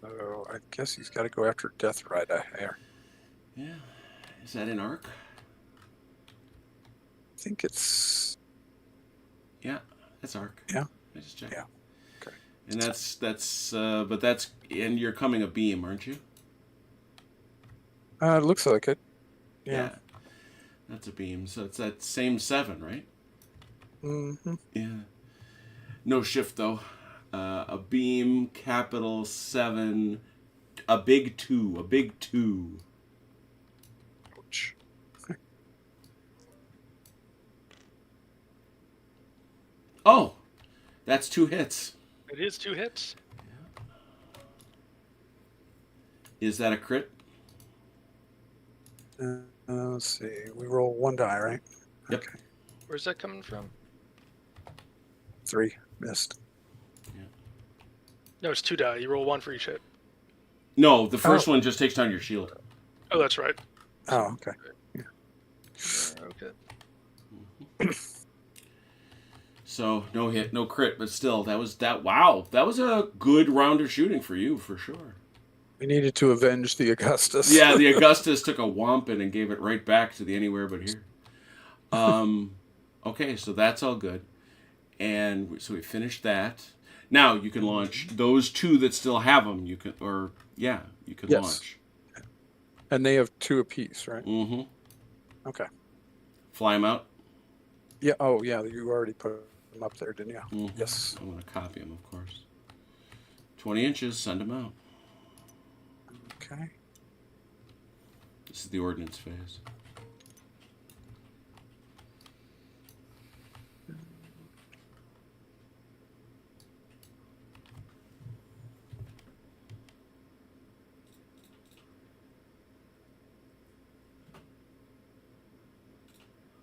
So I guess he's got to go after Death Rider here. Yeah, is that an arc? I think it's... Yeah, that's arc. Yeah. I just checked. Yeah. Okay. And but that's, and you're coming a beam, aren't you? It looks like it. Yeah. That's a beam. So it's that same 7, right? Mm-hmm. Yeah. No shift though. A beam, capital 7, a big 2, a big 2. Ouch. Oh, that's 2 hits. It is 2 hits. Is that a crit? Let's see. We roll 1 die, right? Yep. Okay. Where's that coming from? 3. Missed. No, it's 2 die. You roll 1 for each hit. No, the first one just takes down your shield. Oh, that's right. Oh, okay. Okay. So no hit, no crit, but still, wow, that was a good round of shooting for you, for sure. We needed to avenge the Augustus. Yeah, the Augustus took a whomping and gave it right back to the Anywhere But Here. Okay, so that's all good. And so we finished that. Now you can launch those 2 that still have them. You can Yes. launch. And they have 2 apiece, right? Mm-hmm. Okay. Fly them out. Yeah. Oh, yeah. You already put them up there, didn't you? Mm-hmm. Yes. I'm going to copy them, of course. 20 inches, send them out. Okay. This is the ordnance phase.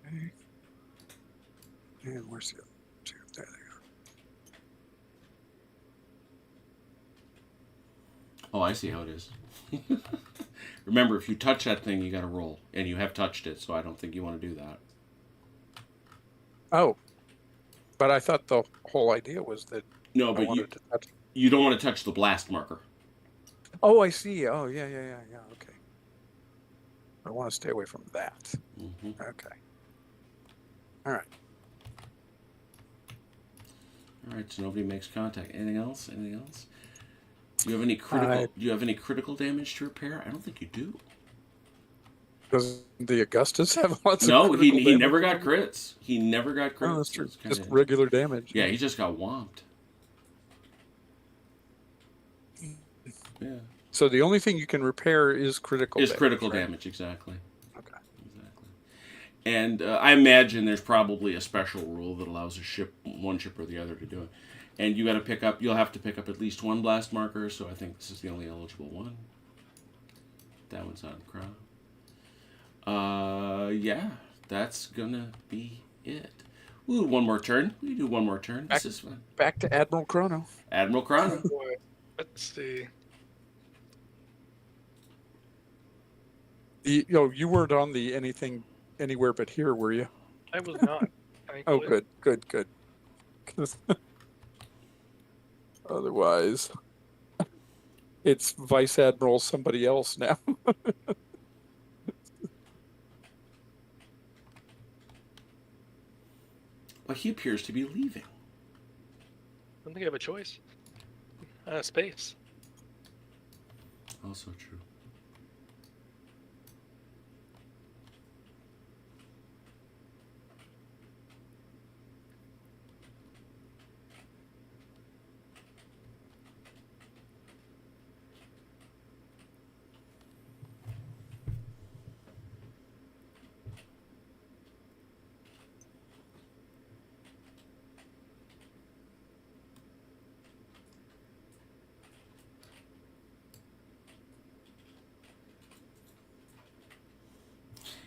Okay. And where's the other 2? There they are. Oh, I see how it is. Remember, if you touch that thing, you got to roll. And you have touched it, so I don't think you want to do that. Oh. But I thought the whole idea was that No, I but wanted to touch. you don't want to touch the blast marker. Oh, I see. Oh, yeah. Okay. I want to stay away from that. Mm-hmm. Okay. All right. All right, so nobody makes contact. Anything else? Anything else? Do you have any critical? Do you have any critical damage to repair? I don't think you do. Does the Augustus have lots No, of he critical never damage? got crits. He never got crits. Oh, that's true. It's kinda- Just regular damage. Yeah, he just got whomped. Yeah. So the only thing you can repair is critical Is damage. critical right? damage, exactly. Okay. Exactly. And I imagine there's probably a special rule that allows one ship or the other to do it. And you'll have to pick up at least 1 blast marker, so I think this is the only eligible one. That one's on the crown. Yeah, that's gonna be it. We'll do one more turn. We do one more turn. This is fun. Back to Admiral Chrono. Admiral Chrono. Boy, let's see. You weren't on the anything anywhere but here, were you? I was not. Oh, Thankfully. good. 'Cause otherwise, it's Vice Admiral somebody else now. Well, he appears to be leaving. I don't think I have a choice. Space. Also true.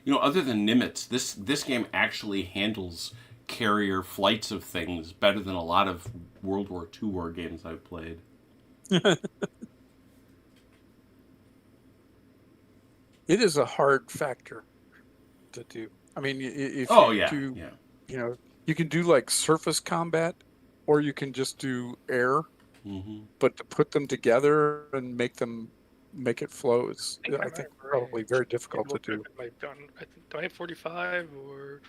You know, other than Nimitz, this game actually handles carrier flights of things better than a lot of World War II war games I've played. It is a hard factor to do. I mean, if Oh, you yeah, do, yeah. you know, you can do like surface combat, or you can just do air. Mm-hmm. But to put them together and make it flow is, I think, I'm probably very difficult to What do. my gun? Do I have 45 or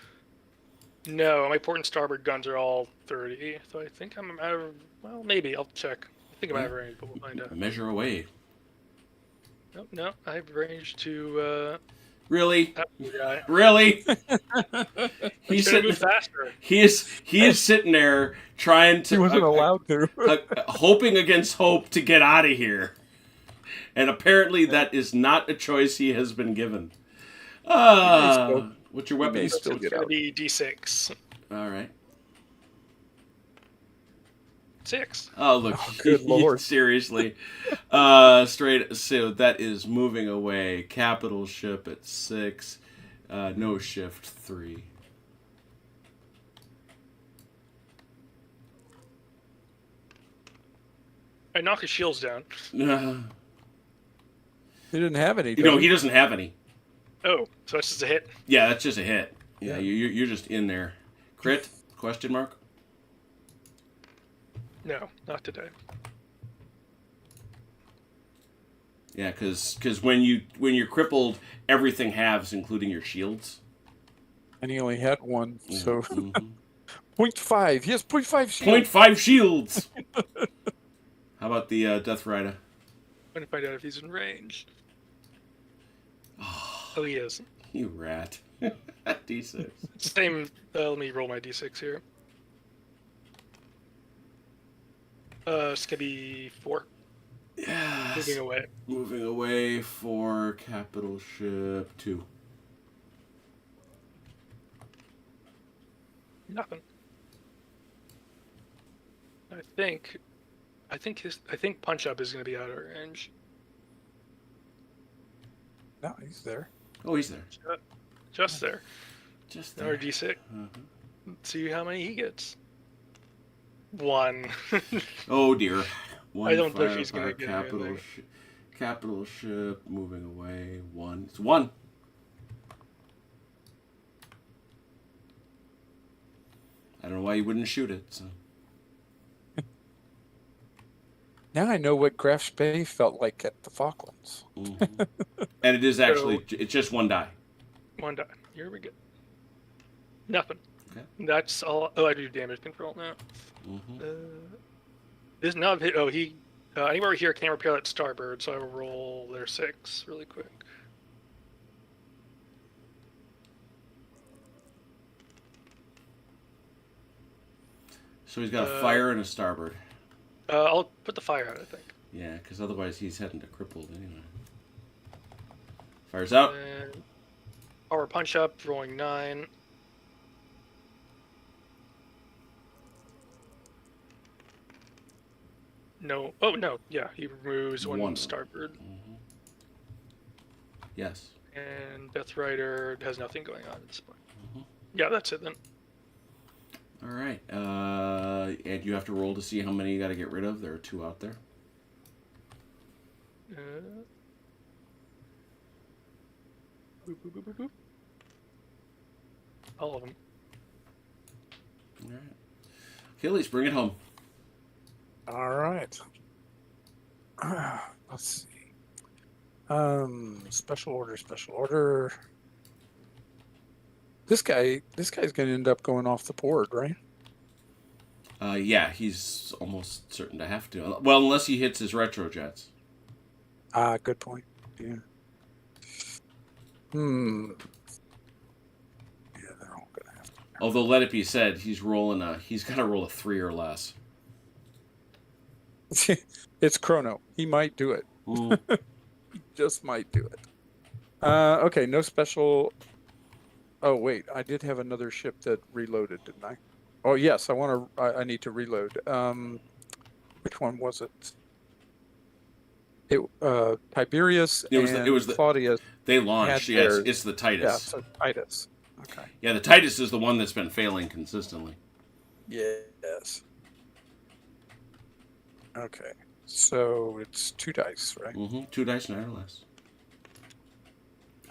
no? My port and starboard guns are all 30, so I think I'm out of. Well, maybe I'll check. I think I'm out of range, but we'll find out. Measure away. Nope, no, I have range to. Really? Guy. Really? He's gonna move faster. He is sitting there trying to. He wasn't allowed to. Hoping against hope to get out of here, and apparently that is not a choice he has been given. What's your weapon? Still It's get gonna out. be D6. All right. 6. Oh, look. Oh, good Lord. Seriously. Straight. So that is moving away. Capital ship at 6. No shift 3. I knock his shields down. He didn't have any. You know, he doesn't have any. Oh, so it's just a hit. Yeah, that's just a hit. Yeah, Yeah. you're just in there. Crit? Question mark? No, not today. Yeah, because when you're crippled, everything halves, including your shields. And he only had one, Yeah. so Mhm. 0.5. He has 0.5 shield. 0.5 shields. How about the Death Rider? I'm gonna find out if he's in range. Oh, he is. You rat. D6. Same. Let me roll my D6 here. It's gonna be 4. Yes. Moving away. Moving away for capital ship 2. Nothing. I think punch up is gonna be out of range. No, he's there. Oh, he's there. Just there. Just Another there. D6. Uh-huh. Let's see how many he gets. 1. Oh dear. One I don't think he's firepower, gonna get anything. capital ship moving away. 1. It's 1. I don't know why you wouldn't shoot it. So. Now I know what Graf Spee felt like at the Falklands. Mm-hmm. And it is actually, it's just 1 die. 1 die. Here we go. Nothing. Okay. That's all. Oh, I do damage control now. Mm-hmm. This now hit. Oh, he. Anywhere here can repair that starboard, so I will roll their 6 really quick. So he's got a fire and a starboard. I'll put the fire out, I think. Yeah, because otherwise he's heading to crippled anyway. Fires out. And power punch up, rolling 9. No. Oh no. Yeah, he removes 1 starboard. Mm-hmm. Yes. And Death Rider has nothing going on at this point. Mm-hmm. Yeah, that's it then. All right. And you have to roll to see how many you got to get rid of. There are 2 out there. Boop, boop, boop, boop, boop. All of them. All right. Achilles, bring it home. All right. Let's see. Special order. This guy's going to end up going off the board, right? Yeah, he's almost certain to have to. Well, unless he hits his retro jets. Good point. Yeah. Yeah, they're all going to have to. Although, let it be said, he's got to roll a 3 or less. It's Chrono. He might do it. Mm. He just might do it. Okay, no special. Oh wait, I did have another ship that reloaded, didn't I? Oh yes, I need to reload. Which one was it? Tiberius It was the Claudius. They launched. Yes, it's the Titus. Yeah, so Titus. Okay. Yeah, the Titus is the one that's been failing consistently. Yes. Okay, so it's 2 dice, right? Mm-hmm. 2 dice, 9 or less.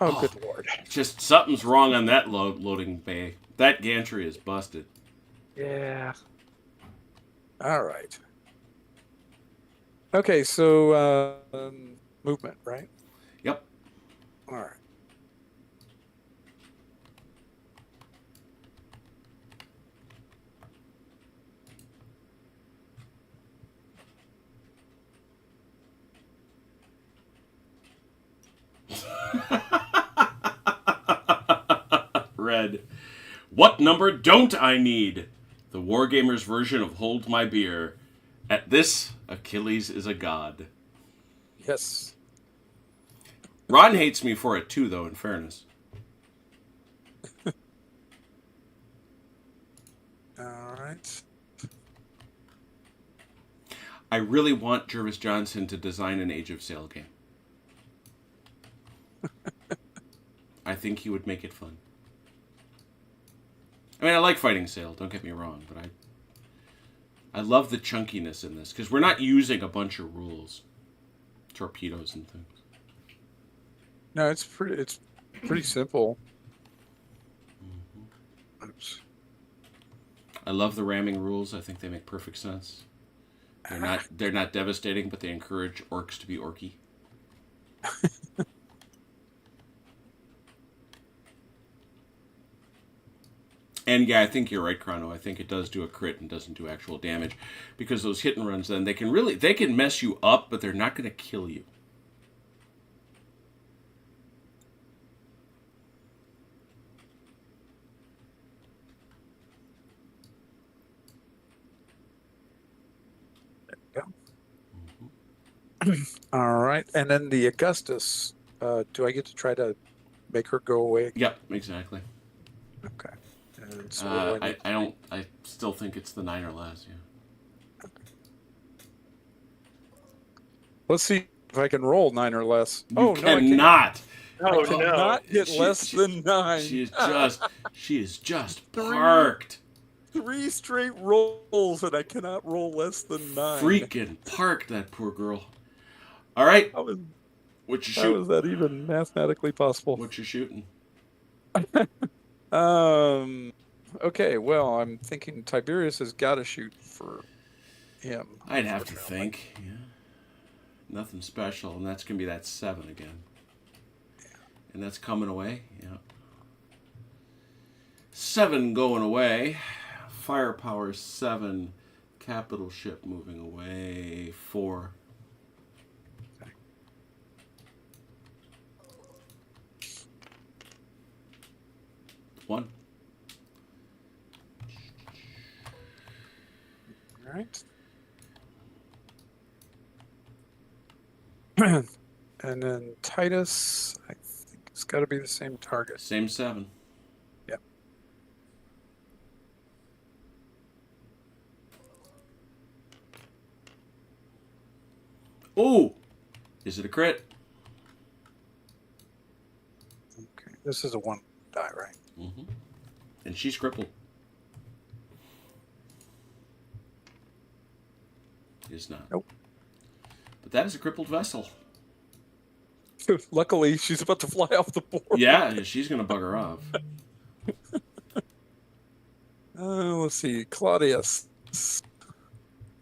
Oh, good lord! Just something's wrong on that loading bay. That gantry is busted. Yeah. All right. Okay, so movement, right? Yep. All right. Red. What number don't I need? The Wargamers version of Hold My Beer. At this, Achilles is a god. Yes. Ron hates me for it too, though, in fairness. All right. I really want Jervis Johnson to design an Age of Sail game. I think he would make it fun. I mean, I like fighting sail, don't get me wrong, but I love the chunkiness in this, because we're not using a bunch of rules. Torpedoes and things. No, it's pretty simple. Mm-hmm. Oops. I love the ramming rules. I think they make perfect sense. They're not devastating, but they encourage orcs to be orky. And yeah, I think you're right, Chrono. I think it does do a crit and doesn't do actual damage, because those hit and runs then they can mess you up, but they're not going to kill you. There you go. All right, and then the Augustus. Do I get to try to make her go away? Yep, exactly. Okay. And so I still think it's the 9 or less. Yeah. Okay. Let's see if I can roll 9 or less. You cannot. Oh, I cannot hit less than 9. She is just parked. 3 straight rolls, and I cannot roll less than 9. Freaking parked, that poor girl. All right. What you shooting? How is that even mathematically possible? What you shooting? Okay, well, I'm thinking Tiberius has got to shoot for him. I'd have to think, yeah. Nothing special, and that's going to be that 7 again. Yeah. And that's coming away, yeah. 7 going away. Firepower 7. Capital ship moving away 4. Okay. One. All right. And then Titus, I think it's got to be the same target. Same 7. Yep. Oh! Is it a crit? Okay, this is a 1 die, right? Mm-hmm. And she's crippled. Is not. Nope. But that is a crippled vessel. Luckily, she's about to fly off the board. Yeah, she's going to bugger off. Let's see. Claudius.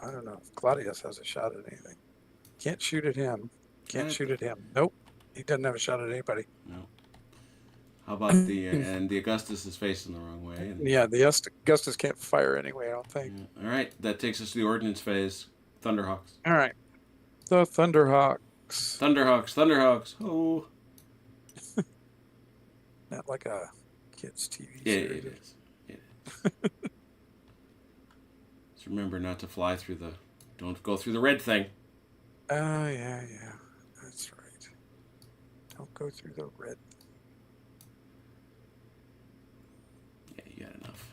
I don't know if Claudius has a shot at anything. Can't shoot at him. Can't shoot at him. Nope. He doesn't have a shot at anybody. No. How about the and the Augustus is facing the wrong way. And, Yeah, the Augustus can't fire anyway, I don't think. yeah. All right, that takes us to the Ordnance phase. Thunderhawks. All right. The Thunderhawks. Thunderhawks. Oh. Not like a kid's TV Yeah, series. it is. Just remember not to fly through the. Don't go through the red thing. Oh, yeah. That's right. Don't go through the red. Yeah, you got enough.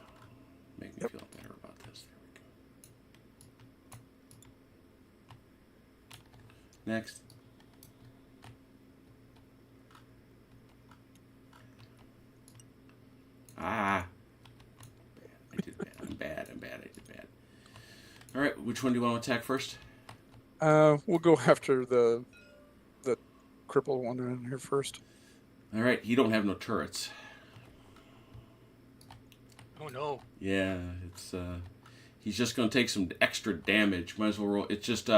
Make me feel better about this. There we go. Next. Ah. I did bad. I'm bad. I did bad. All right, which one do you want to attack first? We'll go after the crippled one in here first. All right, you don't have no turrets. Oh no. Yeah, it's he's just going to take some extra damage. Might as well roll. It's just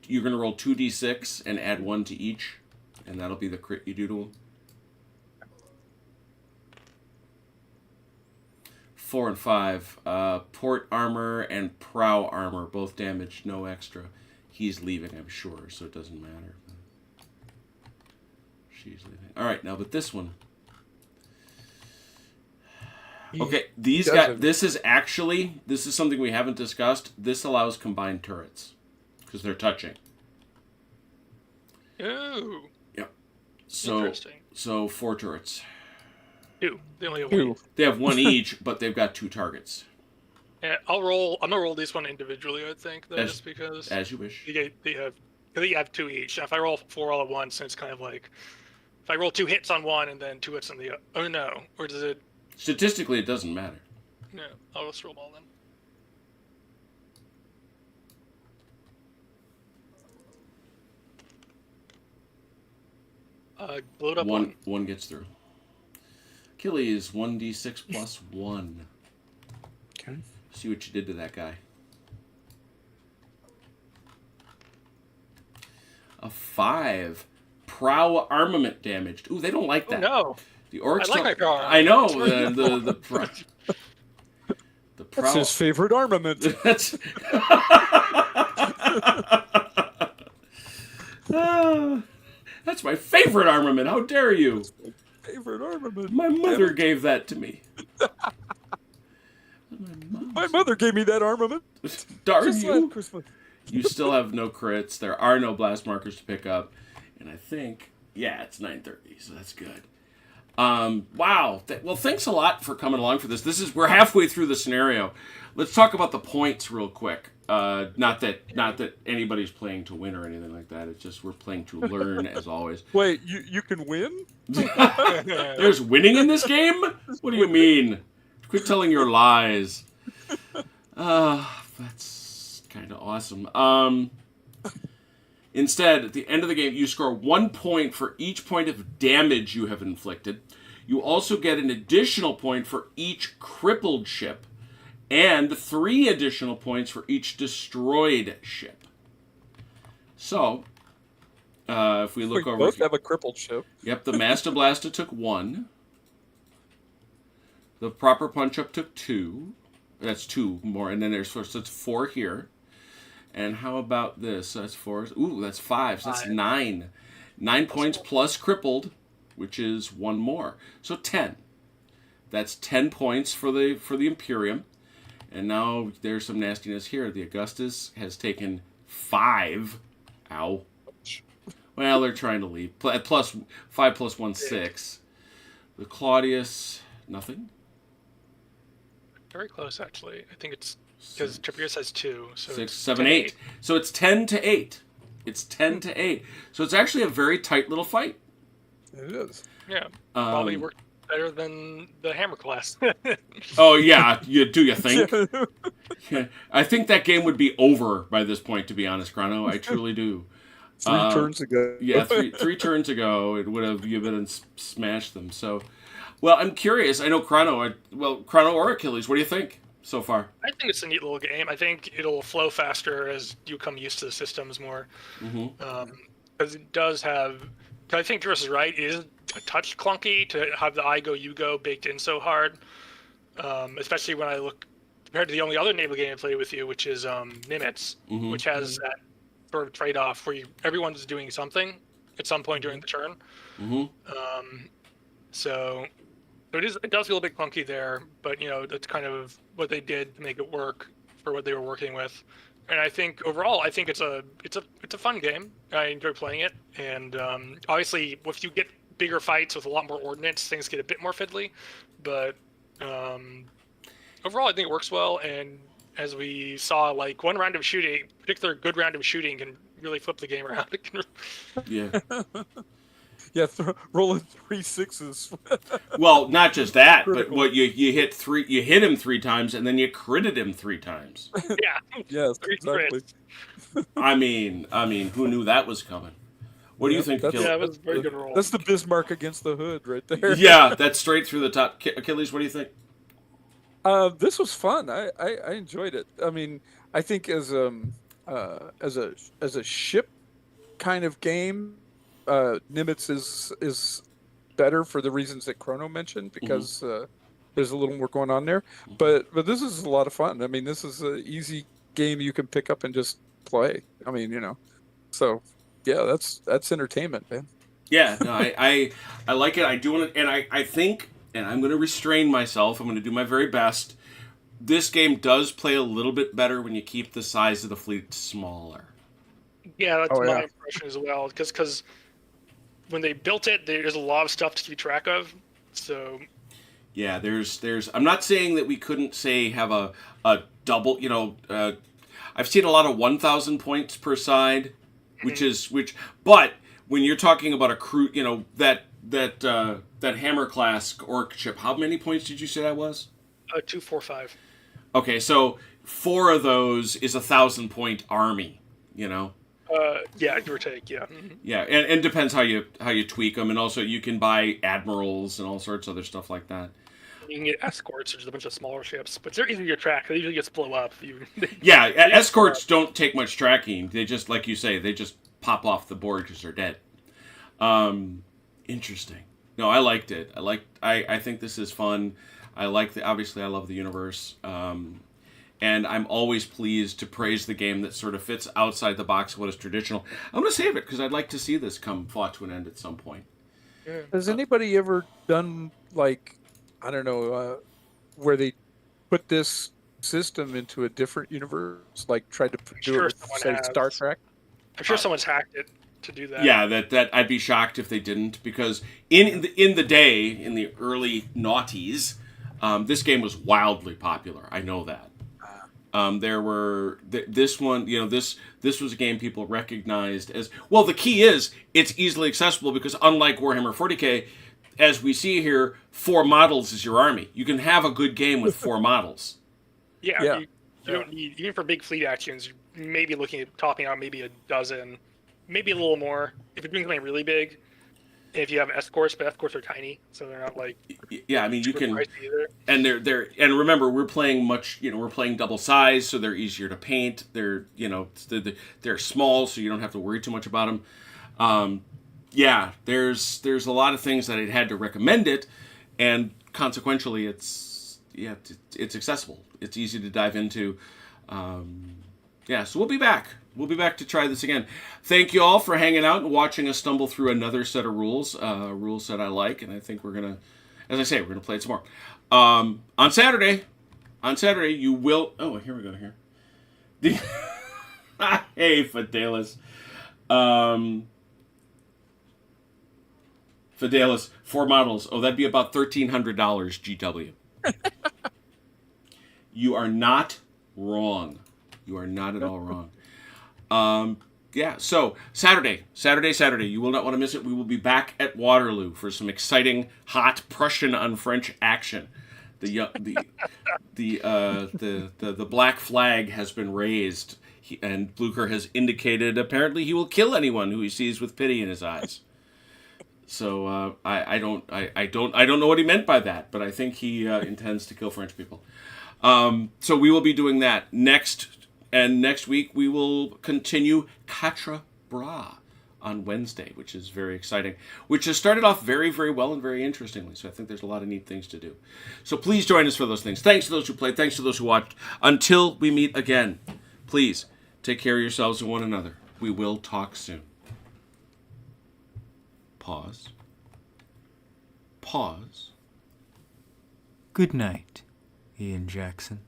you're going to roll 2d6 and add 1 to each, and that'll be the crit you do to him. 4 and 5. Port armor and prow armor both damaged, no extra. He's leaving, I'm sure, so it doesn't matter. She's leaving. All right, now but this one. Okay, these guys. This is something we haven't discussed. This allows combined turrets because they're touching. Ooh. Yep. So 4 turrets. 2. They only have 1. They have 1 each, but they've got 2 targets. Yeah, I'm gonna roll these one individually. I think though, just because. As you wish. They have 2 each. And if I roll 4 all at once, then it's kind of like if I roll 2 hits on one and then 2 hits on the other. Oh no, or does it? Statistically, it doesn't matter. No, I'll just roll them all then. Blowed up one. One gets through. Achilles, 1d6 plus 1. Okay. See what you did to that guy. A 5. Prow armament damaged. Ooh, they don't like that. Oh, no. The orcs. I like my prow armament. I know. The prow. That's his favorite armament. That's. That's my favorite armament. How dare you? Favorite armament. My mother gave that to me. My mother gave me that armament. Darn Just you. last Christmas. You still have no crits. There are no blast markers to pick up. And I think, yeah, it's 9:30, so that's good. Wow. Well, thanks a lot for coming along for this. We're halfway through the scenario. Let's talk about the points real quick. Not that anybody's playing to win or anything like that. It's just we're playing to learn as always. Wait, you can win? There's winning in this game? What do you mean? Quit telling your lies. That's kind of awesome. Instead, at the end of the game, you score 1 point for each point of damage you have inflicted. You also get an additional point for each crippled ship, and 3 additional points for each destroyed ship. So, if we look over... We both have a crippled ship. Yep, the Master Blaster took 1. The Proper Punch-Up took 2. That's 2 more, and then there's 4, so it's 4 here. And how about this? That's 4. Ooh, that's 5. So that's 9. 9 points plus crippled, which is 1 more. So 10. That's 10 points for the Imperium. And now there's some nastiness here. The Augustus has taken 5. Ow. Well, they're trying to leave. Plus 5 plus 1, 6. The Claudius, nothing. Very close, actually. I think it's because Tiberius has 2. So 6, 7, 8. So it's 10 to 8. It's 10 to 8. So it's actually a very tight little fight. It is. Yeah. Probably worked better than the Hammer class. Oh, yeah. You think? Yeah. I think that game would be over by this point, to be honest, Chrono. I truly do. 3 turns ago. Yeah, three turns ago, it would have you been and smashed them. So, well, I'm curious. I know Chrono or Achilles. What do you think? so far? I think it's a neat little game. I think it'll flow faster as you come used to the systems more. Because it does have. I think Juris is right. It is a touch clunky to have the I go you go baked in so hard. Especially when I look compared to the only other naval game I played with you, which is Nimitz, which has that sort of trade-off where everyone's doing something at some point during the turn. So it does feel a bit clunky there, but that's kind of what they did to make it work for what they were working with. And I think overall, it's a fun game. I enjoy playing it, and obviously, if you get bigger fights with a lot more ordnance, things get a bit more fiddly. But overall, I think it works well. And as we saw, like one round of shooting, particular good round of shooting, can really flip the game around. Yeah. Yeah, rolling 3 6s. Well, not just that, but what you hit him 3 times, and then you critted him 3 times. Yeah. Yes, exactly. I mean, who knew that was coming? What do you think, Achilles? Yeah, it was a very good roll. That's the Bismarck against the hood right there. Yeah, that's straight through the top. Achilles, what do you think? This was fun. I enjoyed it. I mean, I think as a ship kind of game, Nimitz is better for the reasons that Chrono mentioned, because there's a little more going on there. But this is a lot of fun. I mean, this is an easy game you can pick up and just play. I mean, so yeah, that's entertainment, man. Yeah, no, I like it. I do want to, and I think, and I'm going to restrain myself. I'm going to do my very best. This game does play a little bit better when you keep the size of the fleet smaller. Yeah, that's my impression as well. Because when they built it, there's a lot of stuff to keep track of. So yeah, there's. I'm not saying that we couldn't have a double. I've seen a lot of 1,000 points per side, but when you're talking about a crew, that Hammer class orc ship, how many points did you say that was? 2, 4, 5. Okay, so 4 of those is 1,000 point army. Yeah, give or take, yeah. Yeah, and depends how you tweak them, and also you can buy admirals and all sorts of other stuff like that. You can get escorts, which is a bunch of smaller ships, but they're easy to track. They usually just blow up. Yeah, escorts don't take much tracking. They just, like you say, they just pop off the board because they're dead. Interesting. No, I liked it. I think this is fun. Obviously I love the universe. And I'm always pleased to praise the game that sort of fits outside the box of what is traditional. I'm going to save it because I'd like to see this come fought to an end at some point. Yeah. Has anybody ever done, like, I don't know, where they put this system into a different universe, like tried to do it with, say, Star Trek? I'm sure someone's hacked it to do that. Yeah, that I'd be shocked if they didn't, because in the early noughties, this game was wildly popular. I know that. This one, this was a game people recognized as, well, the key is it's easily accessible because unlike Warhammer 40K, as we see here, 4 models is your army. You can have a good game with 4 models. Yeah. You don't need, even for big fleet actions, you may be looking at topping out maybe a dozen, maybe a little more. If you're doing something really big, if you have escorts, but escorts are tiny, so they're not like. Yeah, I mean you can, and and remember we're playing we're playing double size, so they're easier to paint. They're they're small, so you don't have to worry too much about them. Yeah, there's a lot of things that I'd had to recommend it, and consequentially it's accessible. It's easy to dive into. So we'll be back. We'll be back to try this again. Thank you all for hanging out and watching us stumble through another set of rules, rules that I like, and I think we're going to, as I say, we're going to play it some more. On Saturday, you will, oh, here we go here. Hey, Fidelis. Fidelis, 4 models. Oh, that'd be about $1,300 GW. You are not wrong. You are not at all wrong. So Saturday, you will not want to miss it. We will be back at Waterloo for some exciting, hot Prussian on French action. The black flag has been raised, and Blucher has indicated apparently he will kill anyone who he sees with pity in his eyes. So I don't know what he meant by that, but I think he intends to kill French people. So we will be doing that next, and next week we will continue Quatre Bras on Wednesday, which is very exciting, which has started off very, very well and very interestingly. So I think there's a lot of neat things to do. So please join us for those things. Thanks to those who played. Thanks to those who watched. Until we meet again, please take care of yourselves and one another. We will talk soon. Pause. Pause. Good night, Ian Jackson.